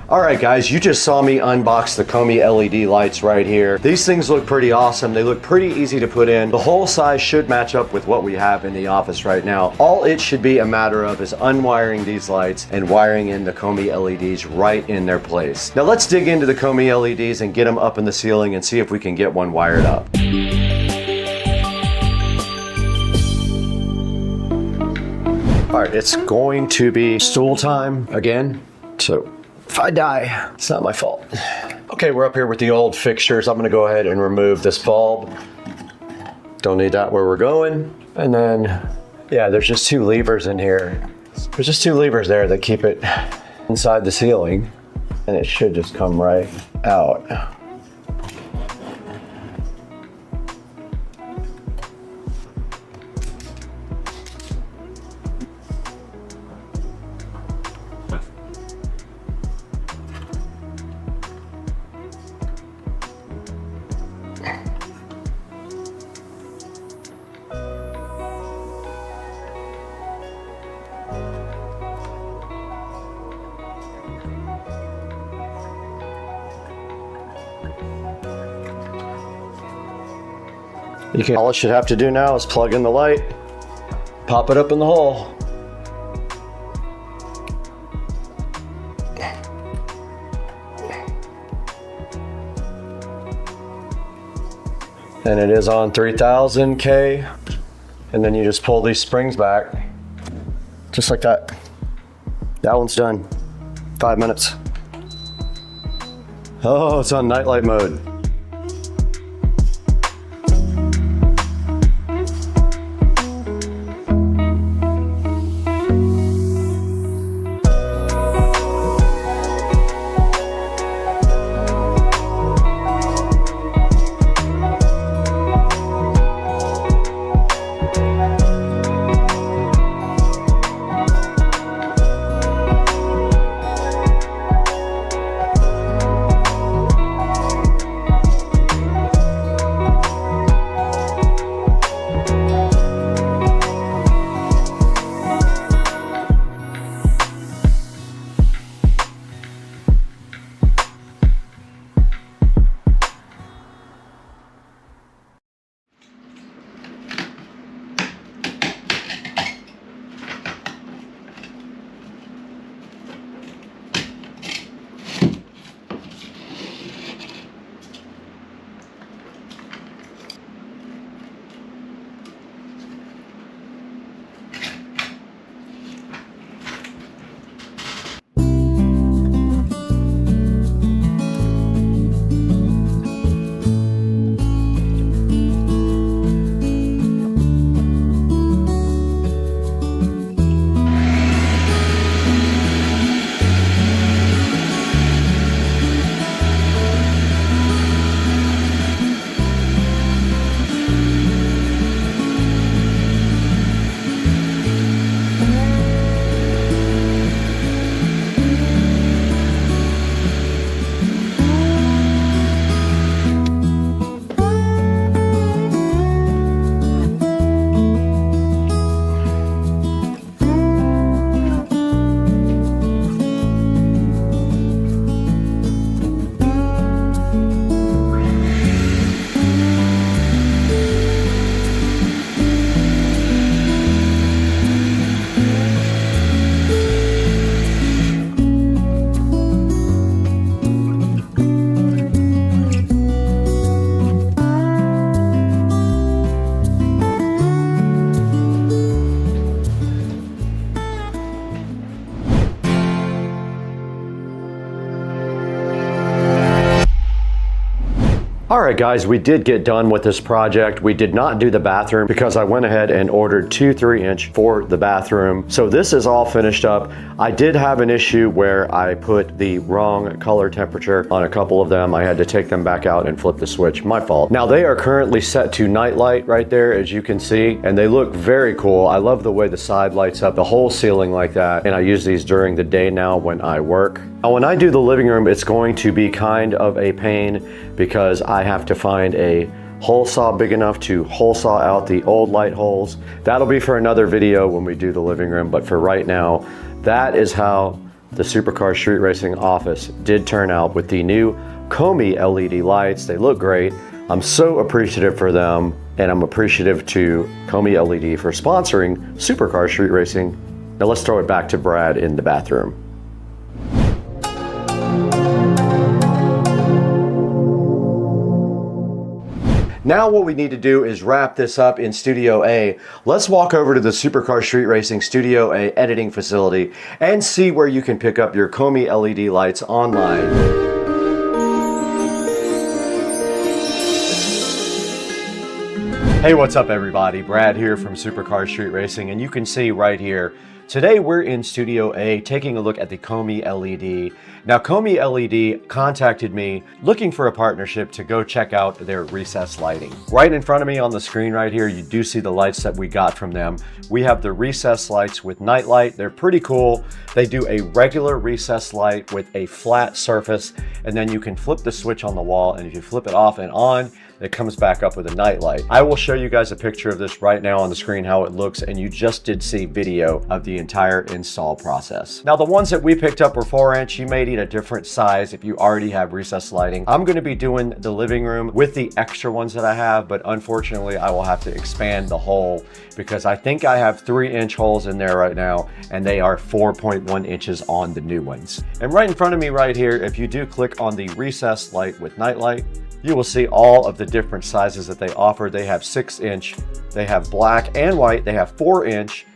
All right, guys, you just saw me unbox the Hdmi LED lights right here. These things look pretty awesome. They look pretty easy to put in. The hole size should match up with what we have in the office right now. All it should be a matter of is unwiring these lights and wiring in the Hdmi LEDs right in their place. Now let's dig into the Hdmi LEDs and get them up in the ceiling and see if we can get one wired up. All right, it's going to be stool time again. So if I die, it's not my fault. Okay, we're up here with the old fixtures. I'm gonna go ahead and remove this bulb. Don't need that where we're going. And then, yeah, there's just two levers in here. There's just two levers there that keep it inside the ceiling, and it should just come right out. All it should have to do now is plug in the light, pop it up in the hole. And it is on 3000K. And then you just pull these springs back, just like that. That one's done. 5 minutes. Oh, it's on nightlight mode. All right guys, we did get done with this project. We did not do the bathroom because I went ahead and ordered 2 3-inch for the bathroom. So this is all finished up. I did have an issue where I put the wrong color temperature on a couple of them. I had to take them back out and flip the switch, my fault. Now they are currently set to night light right there, as you can see, and they look very cool. I love the way the side lights up the whole ceiling like that, and I use these during the day now when I work. Now when I do the living room, it's going to be kind of a pain because I have to find a hole saw big enough to hole saw out the old light holes. That'll be for another video when we do the living room, but for right now, that is how the Supercar Street Racing office did turn out with the new Hdmi LED lights. They look great. I'm so appreciative for them, and I'm appreciative to Hdmi LED for sponsoring Supercar Street Racing. Now let's throw it back to Brad in the bathroom. Now what we need to do is wrap this up in Studio A. Let's walk over to the Supercar Street Racing Studio A editing facility and see where you can pick up your Hdmi LED lights online. Hey, what's up everybody? Brad here from Supercar Street Racing, and you can see right here, today we're in Studio A taking a look at the Hdmi LED. Now Hdmi LED contacted me looking for a partnership to go check out their recessed lighting. Right in front of me on the screen right here, you do see the lights that we got from them. We have the recessed lights with night light. They're pretty cool. They do a regular recessed light with a flat surface, and then you can flip the switch on the wall, and if you flip it off and on, it comes back up with a night light. I will show you guys a picture of this right now on the screen how it looks, and you just did see video of the entire install process. Now the ones that we picked up were 4-inch. You may need a different size if you already have recessed lighting. I'm going to be doing the living room with the extra ones that I have, but unfortunately I will have to expand the hole because I think I have 3-inch holes in there right now, and they are 4.1 inches on the new ones. And right in front of me right here, if you do click on the recessed light with night light, you will see all of the different sizes that they offer. They have 6-inch, they have black and white, they have 4-inch,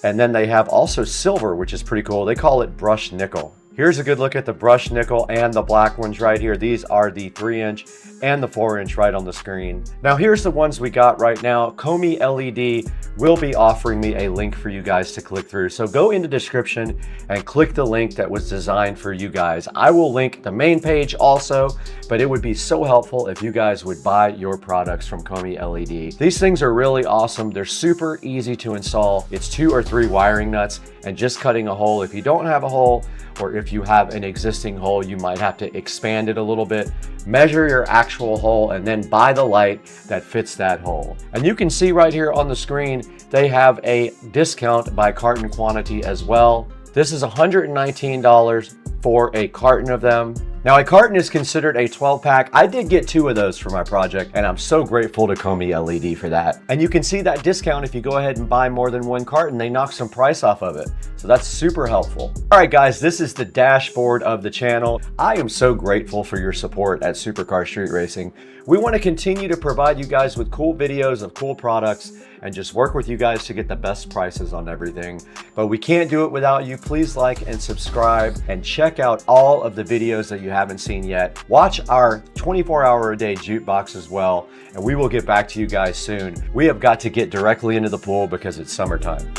and then they have also silver, which is pretty cool. They call it brushed nickel. Here's a good look at the brushed nickel and the black ones right here. These are the 3-inch and the 4-inch right on the screen. Now here's the ones we got right now. Hdmi LED will be offering me a link for you guys to click through. So go in the description and click the link that was designed for you guys. I will link the main page also, but it would be so helpful if you guys would buy your products from Hdmi LED. These things are really awesome. They're super easy to install. It's 2 or 3 wiring nuts and just cutting a hole. If you don't have a hole, or if you have an existing hole, you might have to expand it a little bit, measure your actual hole, and then buy the light that fits that hole. And you can see right here on the screen, they have a discount by carton quantity as well. This is $119 for a carton of them. Now a carton is considered a 12-pack. I did get 2 of those for my project, and I'm so grateful to Hdmi LED for that. And you can see that discount if you go ahead and buy more than 1 carton. They knock some price off of it. So that's super helpful. All right guys, this is the dashboard of the channel. I am so grateful for your support at Supercar Street Racing. We want to continue to provide you guys with cool videos of cool products and just work with you guys to get the best prices on everything. But we can't do it without you. Please like and subscribe and check out all of the videos that you haven't seen yet. Watch our 24-hour-a-day jukebox as well, and we will get back to you guys soon. We have got to get directly into the pool because it's summertime.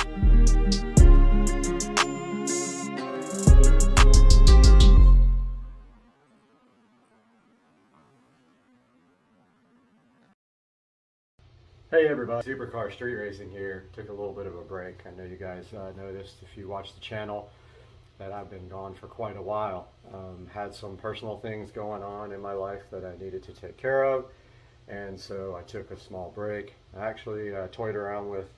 Hey everybody, Supercar Street Racing here. Took a little bit of a break. I know you guys noticed if you watch the channel that I've been gone for quite a while. Had some personal things going on in my life that I needed to take care of, and so I took a small break. I actually toyed around with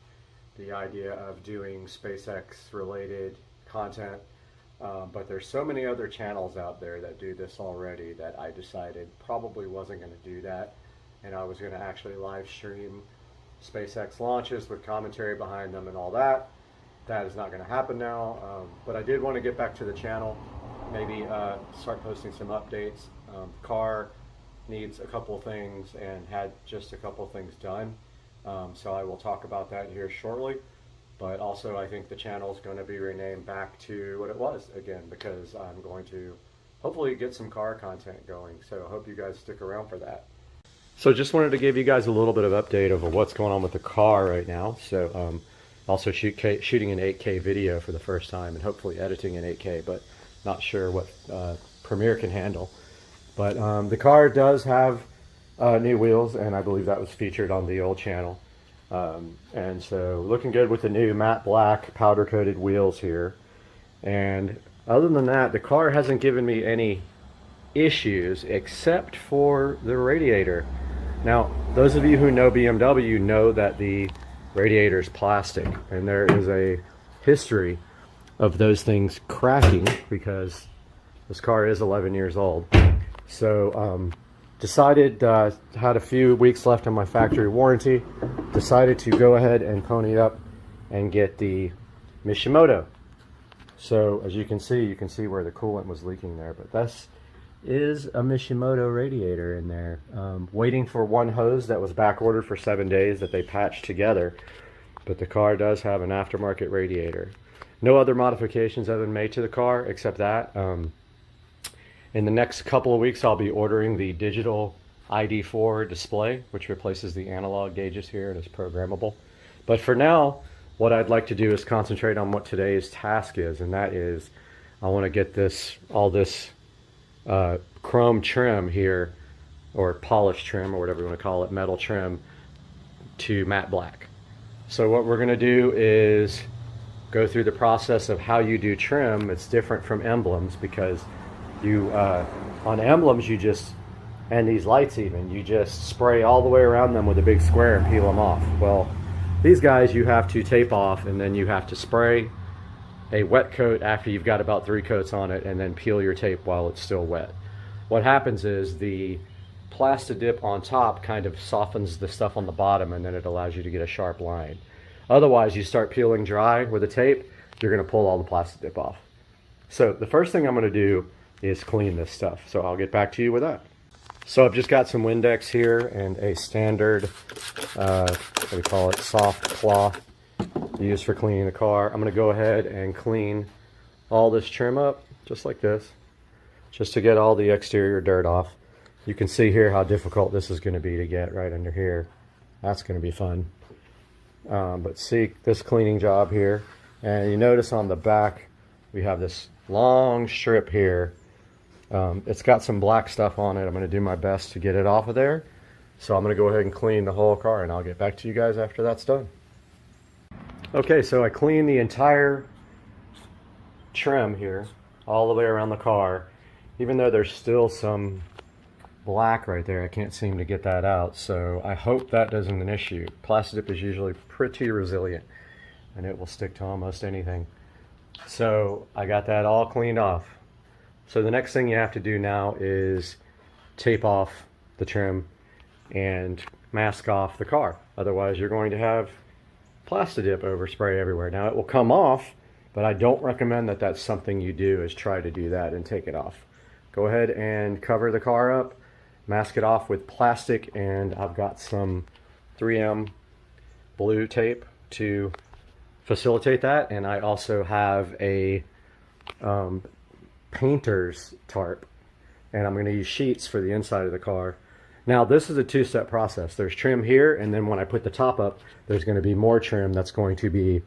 the idea of doing SpaceX related content, but there's so many other channels out there that do this already that I decided probably wasn't going to do that, and I was going to actually live stream SpaceX launches with commentary behind them and all that. That is not going to happen now, but I did want to get back to the channel, maybe start posting some updates. Car needs a couple things and had just a couple things done, so I will talk about that here shortly. But also I think the channel is going to be renamed back to what it was again, because I'm going to hopefully get some car content going, so I hope you guys stick around for that. So just wanted to give you guys a little bit of update over what's going on with the car right now. So also shooting an 8K video for the first time and hopefully editing in 8K, but not sure what Premiere can handle. But the car does have new wheels, and I believe that was featured on the old channel. And so looking good with the new matte black powder coated wheels here. And other than that, the car hasn't given me any issues except for the radiator. Now, those of you who know BMW know that the radiator is plastic, and there is a history of those things cracking because this car is 11 years old. So decided, had a few weeks left on my factory warranty, decided to go ahead and pony up and get the Mishimoto. So as you can see where the coolant was leaking there, but this is a Mishimoto radiator in there. Waiting for one hose that was back ordered for 7 days that they patched together, but the car does have an aftermarket radiator. No other modifications have been made to the car except that. In the next couple of weeks, I'll be ordering the digital ID4 display, which replaces the analog gauges here and is programmable. But for now, what I'd like to do is concentrate on what today's task is, and that is I want to get all this chrome trim here, or polished trim, or whatever you want to call it, metal trim, to matte black. So what we're going to do is go through the process of how you do trim. It's different from emblems because you on emblems you just, and these lights even, you just spray all the way around them with a big square and peel them off. Well, these guys you have to tape off, and then you have to spray a wet coat after you've got about 3 coats on it, and then peel your tape while it's still wet. What happens is the Plastidip on top kind of softens the stuff on the bottom, and then it allows you to get a sharp line. Otherwise, you start peeling dry with the tape, you're going to pull all the Plastidip off. So the first thing I'm going to do is clean this stuff. So I'll get back to you with that. So I've just got some Windex here and a standard, what do we call it, soft cloth used for cleaning the car. I'm going to go ahead and clean all this trim up just like this, just to get all the exterior dirt off. You can see here how difficult this is going to be to get right under here. That's going to be fun. But see this cleaning job here, and you notice on the back we have this long strip here. It's got some black stuff on it. I'm going to do my best to get it off of there. So I'm going to go ahead and clean the whole car, and I'll get back to you guys after that's done. Okay, so I cleaned the entire trim here all the way around the car. Even though there's still some black right there, I can't seem to get that out. So I hope that isn't an issue. Plastidip is usually pretty resilient, and it will stick to almost anything. So I got that all cleaned off. So the next thing you have to do now is tape off the trim and mask off the car. Otherwise you're going to have Plastidip overspray everywhere. Now it will come off, but I don't recommend that that's something you do, is try to do that and take it off. Go ahead and cover the car up, mask it off with plastic, and I've got some 3M blue tape to facilitate that, and I also have a painter's tarp, and I'm going to use sheets for the inside of the car. Now this is a 2-step process. There's trim here, and then when I put the top up, there's going to be more trim that's going to be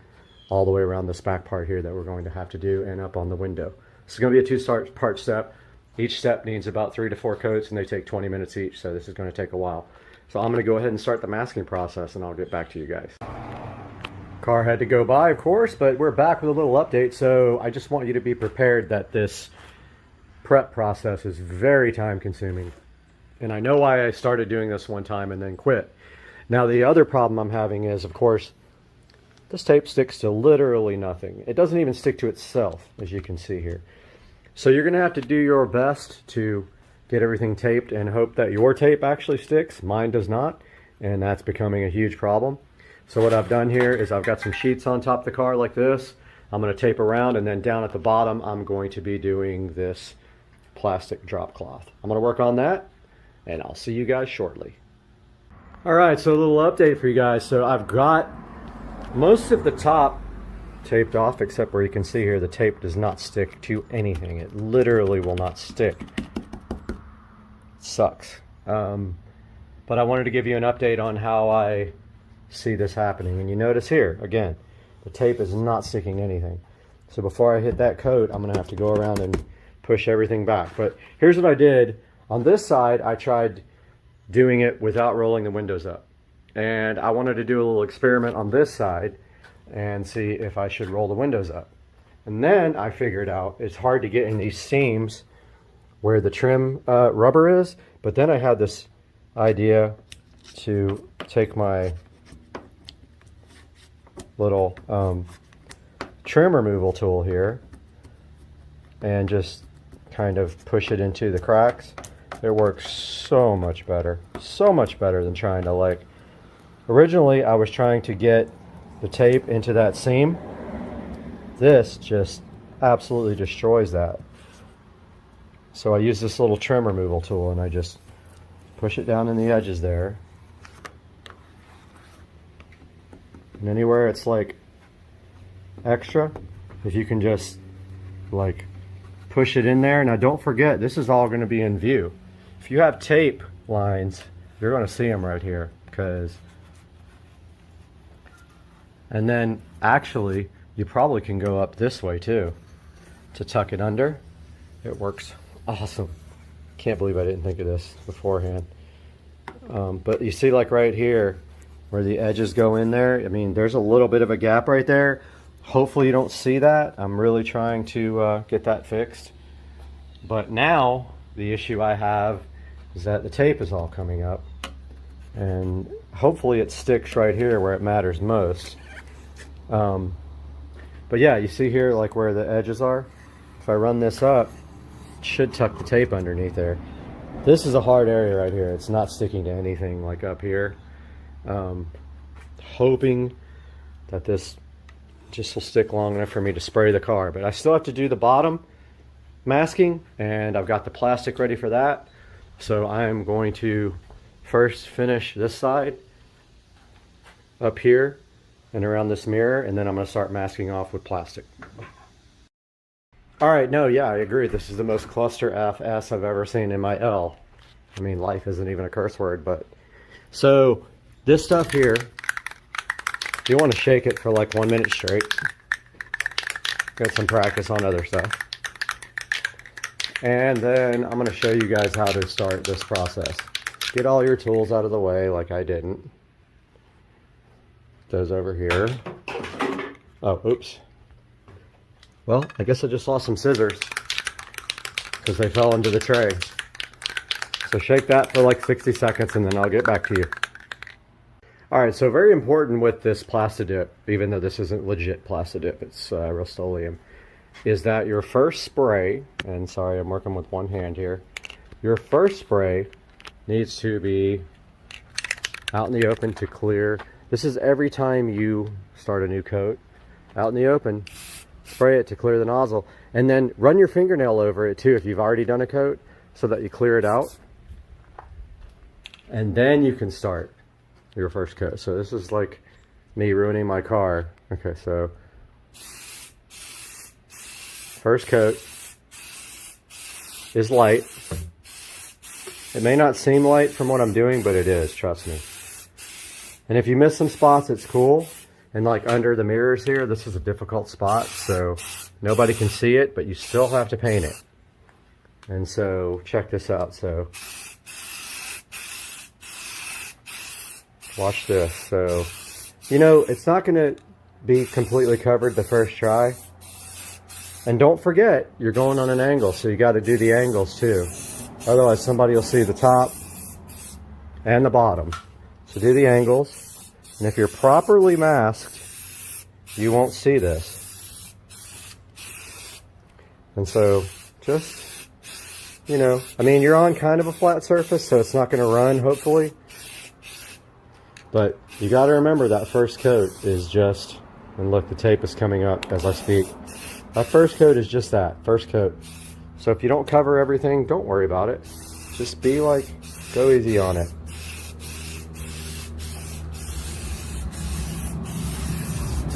all the way around this back part here that we're going to have to do, and up on the window. This is going to be a 2-part step. Each step needs about 3 to 4 coats, and they take 20 minutes each, so this is going to take a while. So I'm going to go ahead and start the masking process, and I'll get back to you guys. Car had to go by, of course, but we're back with a little update. So I just want you to be prepared that this prep process is very time consuming, and I know why I started doing this one time and then quit. Now the other problem I'm having is, of course, this tape sticks to literally nothing. It doesn't even stick to itself, as you can see here. So you're gonna have to do your best to get everything taped and hope that your tape actually sticks. Mine does not, and that's becoming a huge problem. So what I've done here is I've got some sheets on top of the car like this. I'm going to tape around, and then down at the bottom I'm going to be doing this plastic drop cloth. I'm going to work on that, and I'll see you guys shortly. Alright, so a little update for you guys. So I've got most of the top taped off, except where you can see here the tape does not stick to anything. It literally will not stick. It sucks. but I wanted to give you an update on how I see this happening. And you notice here, again, the tape is not sticking to anything. So before I hit that coat, I'm gonna have to go around and push everything back. But here's what I did. On this side, I tried doing it without rolling the windows up. And I wanted to do a little experiment on this side and see if I should roll the windows up. And then I figured out it's hard to get in these seams where the trim rubber is. But then I had this idea to take my little trim removal tool here and just kind of push it into the cracks. It works so much better than trying to, like, originally I was trying to get the tape into that seam. This just absolutely destroys that. So I use this little trim removal tool and I just push it down in the edges there. And anywhere it's like extra, if you can just like push it in there. Now don't forget, this is all going to be in view. If you have tape lines, you're going to see them right here, and then actually you probably can go up this way too to tuck it under. It works awesome. Can't believe I didn't think of this beforehand. But you see, like right here where the edges go in there, I mean, there's a little bit of a gap right there. Hopefully you don't see that. I'm really trying to get that fixed. But now the issue I have is that the tape is all coming up, and hopefully it sticks right here where it matters most. But yeah, you see here like where the edges are? If I run this up, it should tuck the tape underneath there. This is a hard area right here. It's not sticking to anything like up here. Hoping that this just will stick long enough for me to spray the car. But I still have to do the bottom masking, and I've got the plastic ready for that. So I'm going to first finish this side up here and around this mirror, and then I'm going to start masking off with plastic. All right, no, yeah, I agree. This is the most cluster FS I've ever seen in my L. I mean, life isn't even a curse word, but... So, this stuff here, you want to shake it for like 1 minute straight. Get some practice on other stuff. And then I'm going to show you guys how to start this process. Get all your tools out of the way like I didn't. Those over here. Oh, oops. Well, I guess I just lost some scissors because they fell into the tray. So shake that for like 60 seconds and then I'll get back to you. All right, so very important with this Plastidip, even though this isn't legit Plastidip, it's Rust-Oleum, is that your first spray, and sorry, I'm working with one hand here, your first spray needs to be out in the open to clear. This is every time you start a new coat, out in the open, spray it to clear the nozzle, and then run your fingernail over it too if you've already done a coat so that you clear it out. And then you can start your first coat. So this is like me ruining my car. Okay, so first coat is light. It may not seem light from what I'm doing, but it is, trust me. And if you miss some spots, it's cool. And like under the mirrors here, this is a difficult spot, so nobody can see it, but you still have to paint it. And so check this out. So watch this. So, you know, it's not going to be completely covered the first try. And don't forget, you're going on an angle, so you got to do the angles too. Otherwise, somebody will see the top and the bottom. So do the angles. And if you're properly masked, you won't see this. And so just, you know, I mean, you're on kind of a flat surface, so it's not going to run, hopefully. But you got to remember that first coat is just, and look, the tape is coming up as I speak. That first coat is just that, first coat. So if you don't cover everything, don't worry about it. Just be like, go easy on it.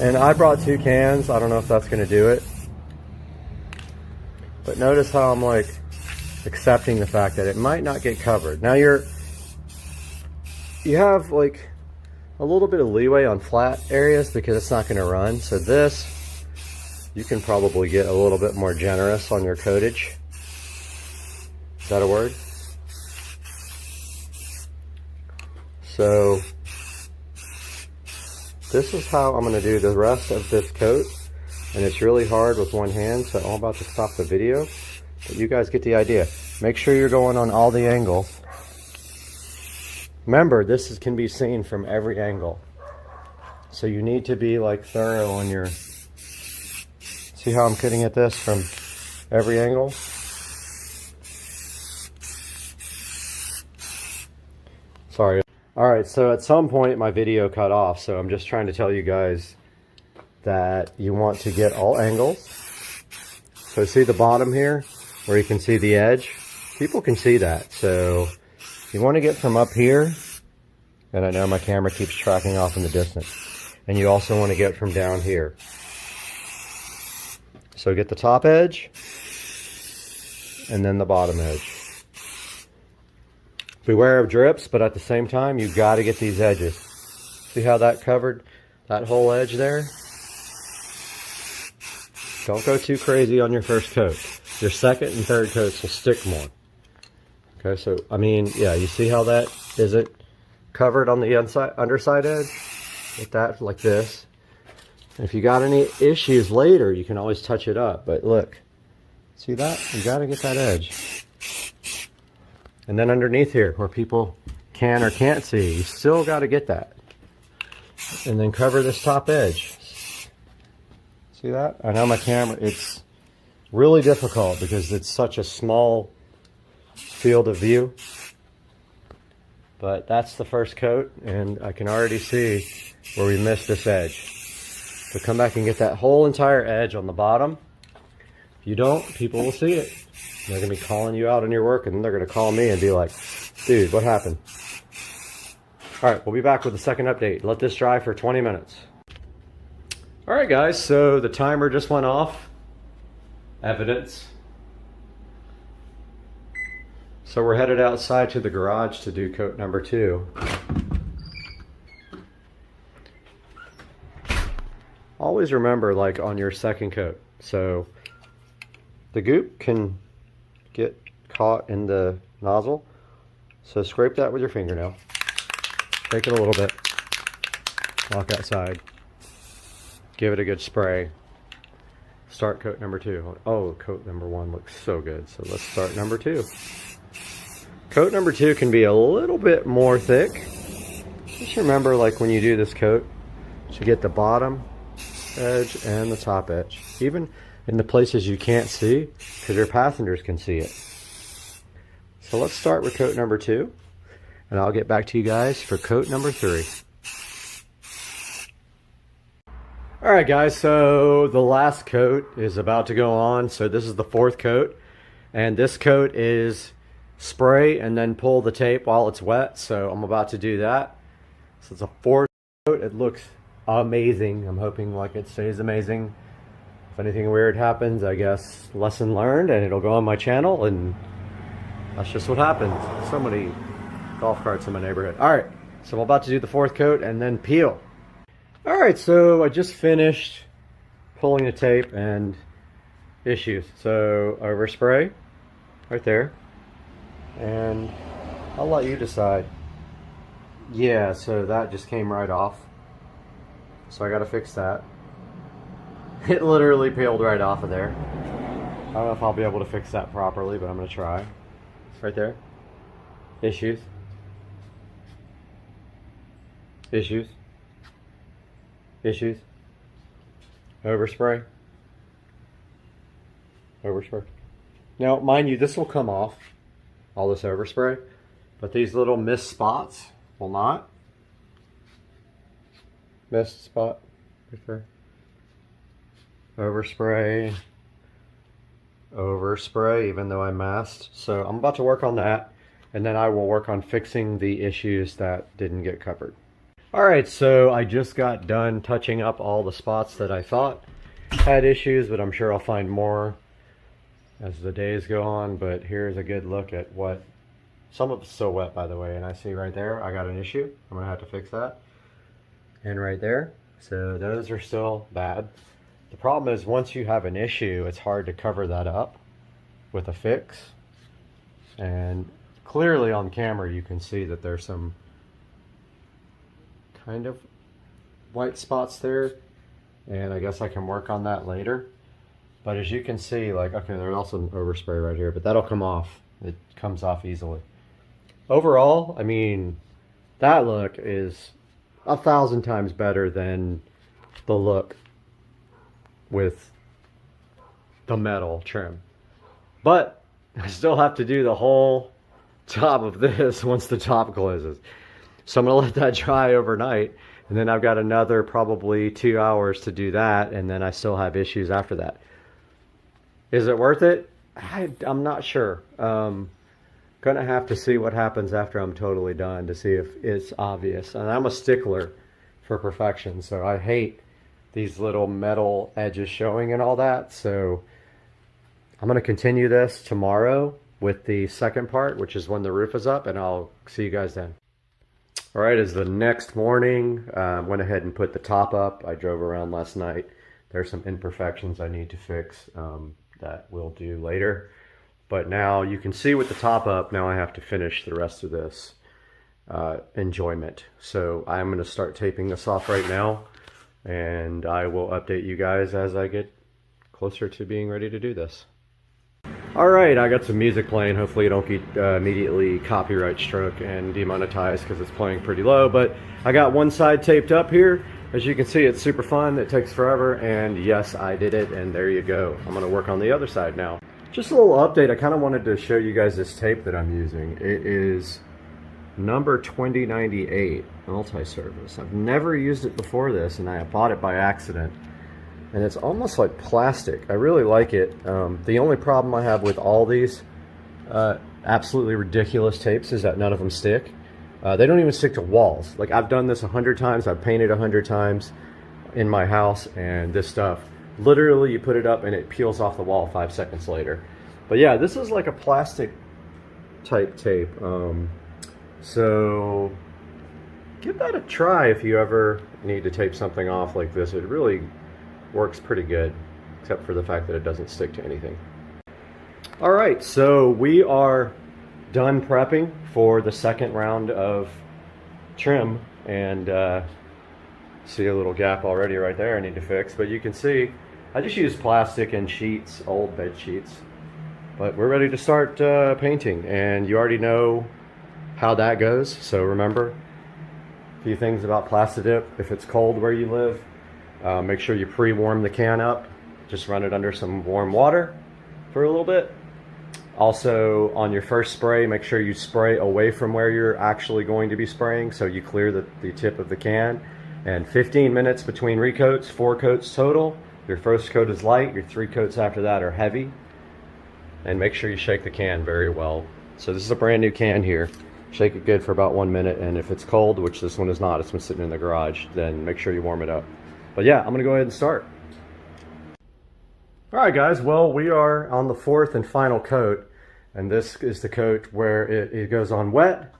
And I brought 2 cans. I don't know if that's going to do it. But notice how I'm like accepting the fact that it might not get covered. Now you have like a little bit of leeway on flat areas because it's not going to run. So this, you can probably get a little bit more generous on your coatage. Is that a word? So this is how I'm going to do the rest of this coat. And it's really hard with one hand, so I'm about to stop the video. But you guys get the idea. Make sure you're going on all the angles. Remember, this can be seen from every angle. So you need to be like thorough on your... See how I'm cutting at this from every angle? Sorry. Alright, so at some point my video cut off, so I'm just trying to tell you guys that you want to get all angles. So see the bottom here, where you can see the edge? People can see that, so you want to get from up here, and I know my camera keeps tracking off in the distance, and you also want to get from down here. So get the top edge, and then the bottom edge. Beware of drips, but at the same time, you've got to get these edges. See how that covered that whole edge there? Don't go too crazy on your first coat. Your second and third coats will stick more. Okay, so, I mean, yeah, you see how that isn't covered on the underside edge? With that, like this. And if you got any issues later, you can always touch it up. But look, see that? You got to get that edge. And then underneath here, where people can or can't see, you still got to get that. And then cover this top edge. See that? I know my camera, it's really difficult because it's such a small field of view. But that's the first coat, and I can already see where we missed this edge. So come back and get that whole entire edge on the bottom. If you don't, people will see it. They're going to be calling you out on your work, and they're going to call me and be like, dude, what happened? Alright, we'll be back with the second update. Let this dry for 20 minutes. Alright guys, so the timer just went off. Evidence. So we're headed outside to the garage to do coat number 2. Always remember, like, on your second coat. So the goop can get caught in the nozzle. So scrape that with your fingernail. Take it a little bit. Walk outside. Give it a good spray. Start coat number 2. Oh, coat number 1 looks so good. So let's start number 2. Coat number 2 can be a little bit more thick. Just remember, like, when you do this coat, to get the bottom edge and the top edge. Even in the places you can't see, because your passengers can see it. So let's start with coat number 2, and I'll get back to you guys for coat number 3. Alright guys, so the last coat is about to go on. So this is the 4th coat, and this coat is spray and then pull the tape while it's wet. So I'm about to do that. So it's a 4th coat. It looks amazing. I'm hoping like it stays amazing. If anything weird happens, I guess lesson learned, and it'll go on my channel, and that's just what happens. So many golf carts in my neighborhood. Alright, so I'm about to do the 4th coat and then peel. Alright, so I just finished pulling the tape and issues. So overspray right there, and I'll let you decide. Yeah, so that just came right off. So I gotta fix that. It literally peeled right off of there. I don't know if I'll be able to fix that properly, but I'm gonna try. Right there. Issues. Issues. Issues. Overspray. Overspray. Now, mind you, this will come off, all this overspray, but these little missed spots will not. Missed spot right there. Overspray. Overspray, even though I masked. So I'm about to work on that, and then I will work on fixing the issues that didn't get covered. Alright, so I just got done touching up all the spots that I thought had issues, but I'm sure I'll find more as the days go on. But here's a good look at what Some of it's still wet, by the way, and I see right there I got an issue. I'm gonna have to fix that. And right there, so those are still bad. The problem is once you have an issue, it's hard to cover that up with a fix. And clearly on camera you can see that there's some kind of white spots there, and I guess I can work on that later. But as you can see, like, okay, there's also an overspray right here, but that'll come off. It comes off easily. Overall, I mean, that look is 1,000 times better than the look with the metal trim. But I still have to do the whole top of this once the top closes. So I'm gonna let that dry overnight, and then I've got another probably 2 hours to do that, and then I still have issues after that. Is it worth it? I'm not sure. Gonna have to see what happens after I'm totally done to see if it's obvious. And I'm a stickler for perfection, so I hate these little metal edges showing and all that. So I'm gonna continue this tomorrow with the second part, which is when the roof is up, and I'll see you guys then. All right, it's the next morning. Went ahead and put the top up. I drove around last night. There's some imperfections I need to fix that we'll do later. But now you can see with the top up, now I have to finish the rest of this enjoyment. So I'm gonna start taping this off right now, and I will update you guys as I get closer to being ready to do this. All right, I got some music playing. Hopefully you don't get immediately copyright struck and demonetized because it's playing pretty low, but I got one side taped up here. As you can see, it's super fun. It takes forever, and yes, I did it, and there you go. I'm gonna work on the other side now. Just a little update. I kind of wanted to show you guys this tape that I'm using. It is number 2098 multi-surface. I've never used it before this, and I bought it by accident. And it's almost like plastic. I really like it. The only problem I have with all these absolutely ridiculous tapes is that none of them stick. They don't even stick to walls. Like, I've done this 100 times. I've painted 100 times in my house, and this stuff, literally you put it up and it peels off the wall 5 seconds later. But yeah, this is like a plastic type tape. So give that a try if you ever need to tape something off like this. It really works pretty good, except for the fact that it doesn't stick to anything. All right, so we are done prepping for the second round of trim, and see a little gap already right there I need to fix, but you can see I just used plastic and sheets, old bed sheets, but we're ready to start painting, and you already know how that goes. So remember a few things about Plastidip. If it's cold where you live, make sure you pre-warm the can up. Just run it under some warm water for a little bit. Also, on your first spray, make sure you spray away from where you're actually going to be spraying, so you clear the tip of the can. And 15 minutes between recoats, 4 coats total. Your first coat is light, your 3 coats after that are heavy. And make sure you shake the can very well. So this is a brand new can here. Shake it good for about 1 minute, and if it's cold, which this one is not, it's been sitting in the garage, then make sure you warm it up. But yeah, I'm gonna go ahead and start. All right, guys, well, we are on the 4th and final coat, and this is the coat where it goes on wet,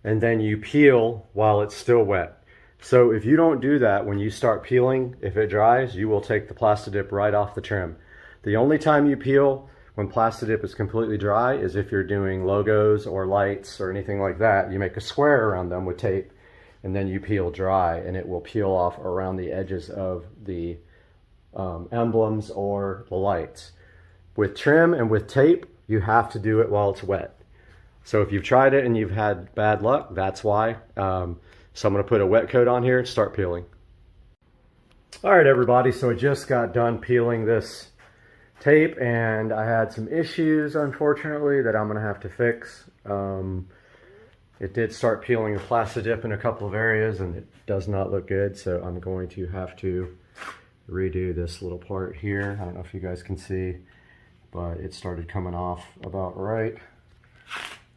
and then you peel while it's still wet. So if you don't do that when you start peeling, if it dries, you will take the Plastidip right off the trim. The only time you peel when Plastidip is completely dry is if you're doing logos or lights or anything like that. You make a square around them with tape, and then you peel dry, and it will peel off around the edges of the emblems or the lights. With trim and with tape, you have to do it while it's wet. So if you've tried it and you've had bad luck, that's why. So I'm gonna put a wet coat on here and start peeling. All right, everybody, so I just got done peeling this tape, and I had some issues, unfortunately, that I'm gonna have to fix. It did start peeling the Plastidip in a couple of areas, and it does not look good, so I'm going to have to redo this little part here. I don't know if you guys can see, but it started coming off about right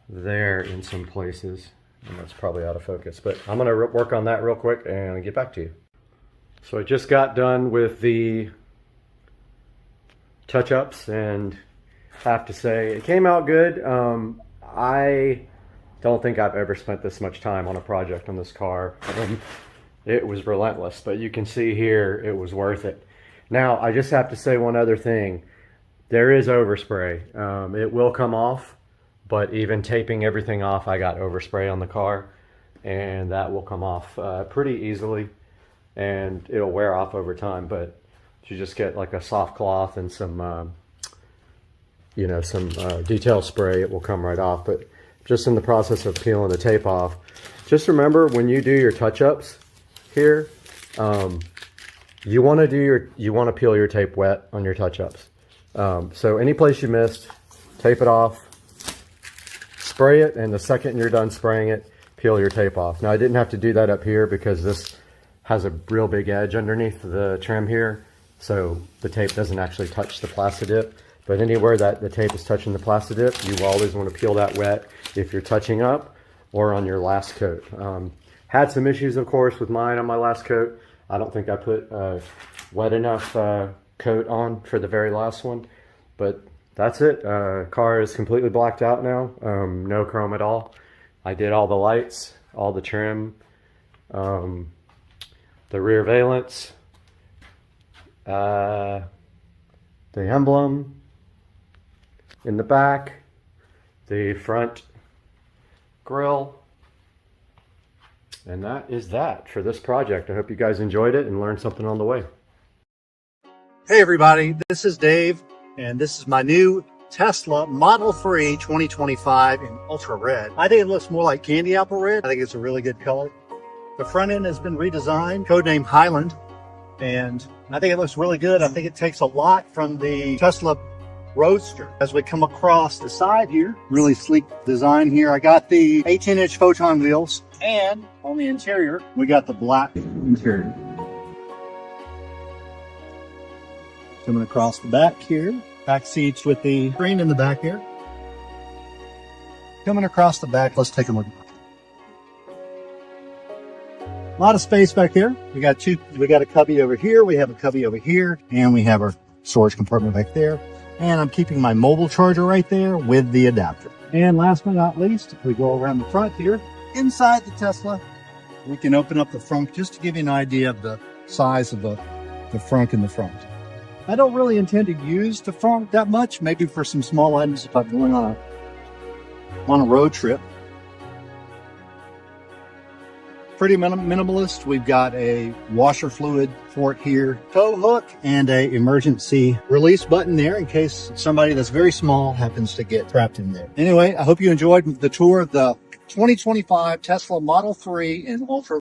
there in some places, and that's probably out of focus, but I'm gonna work on that real quick and get back to you. So I just got done with the touch-ups, and have to say it came out good. I don't think I've ever spent this much time on a project on this car. It was relentless, but you can see here it was worth it. Now, I just have to say one other thing. There is overspray. It will come off, but even taping everything off, I got overspray on the car, and that will come off pretty easily, and it'll wear off over time. But if you just get like a soft cloth and some, some detail spray, it will come right off. But just in the process of peeling the tape off, just remember when you do your touch-ups here, you want to peel your tape wet on your touch-ups. So any place you missed, tape it off, spray it, and the second you're done spraying it, peel your tape off. Now I didn't have to do that up here because this has a real big edge underneath the trim here, so the tape doesn't actually touch the Plastidip. But anywhere that the tape is touching the Plastidip, you always want to peel that wet if you're touching up or on your last coat. Had some issues, of course, with mine on my last coat. I don't think I put wet enough coat on for the very last one, but that's it. Car is completely blacked out now. No chrome at all. I did all the lights, all the trim, the rear valence, the emblem in the back, the front grille, and that is that for this project. I hope you guys enjoyed it and learned something on the way. Hey everybody, this is Dave, and this is my new Tesla Model 3 2025 in ultra red. I think it looks more like candy apple red. I think it's a really good color. The front end has been redesigned, codename Highland, and I think it looks really good. I think it takes a lot from the Tesla Roadster. As we come across the side here, really sleek design here. I got the 18-inch Photon wheels, and on the interior, we got the black interior. Coming across the back here, back seats with the screen in the back here. Coming across the back, let's take a look. A lot of space back here. We got a cubby over here, we have a cubby over here, and we have our storage compartment back there. And I'm keeping my mobile charger right there with the adapter. And last but not least, if we go around the front here, inside the Tesla, we can open up the front just to give you an idea of the size of the front in the front. I don't really intend to use the front that much, maybe for some small items if I'm going on a road trip. Pretty minimalist. We've got a washer fluid port here, tow hook, and a emergency release button there in case somebody that's very small happens to get trapped in there. Anyway, I hope you enjoyed the tour of the 2025 Tesla Model 3 in ultra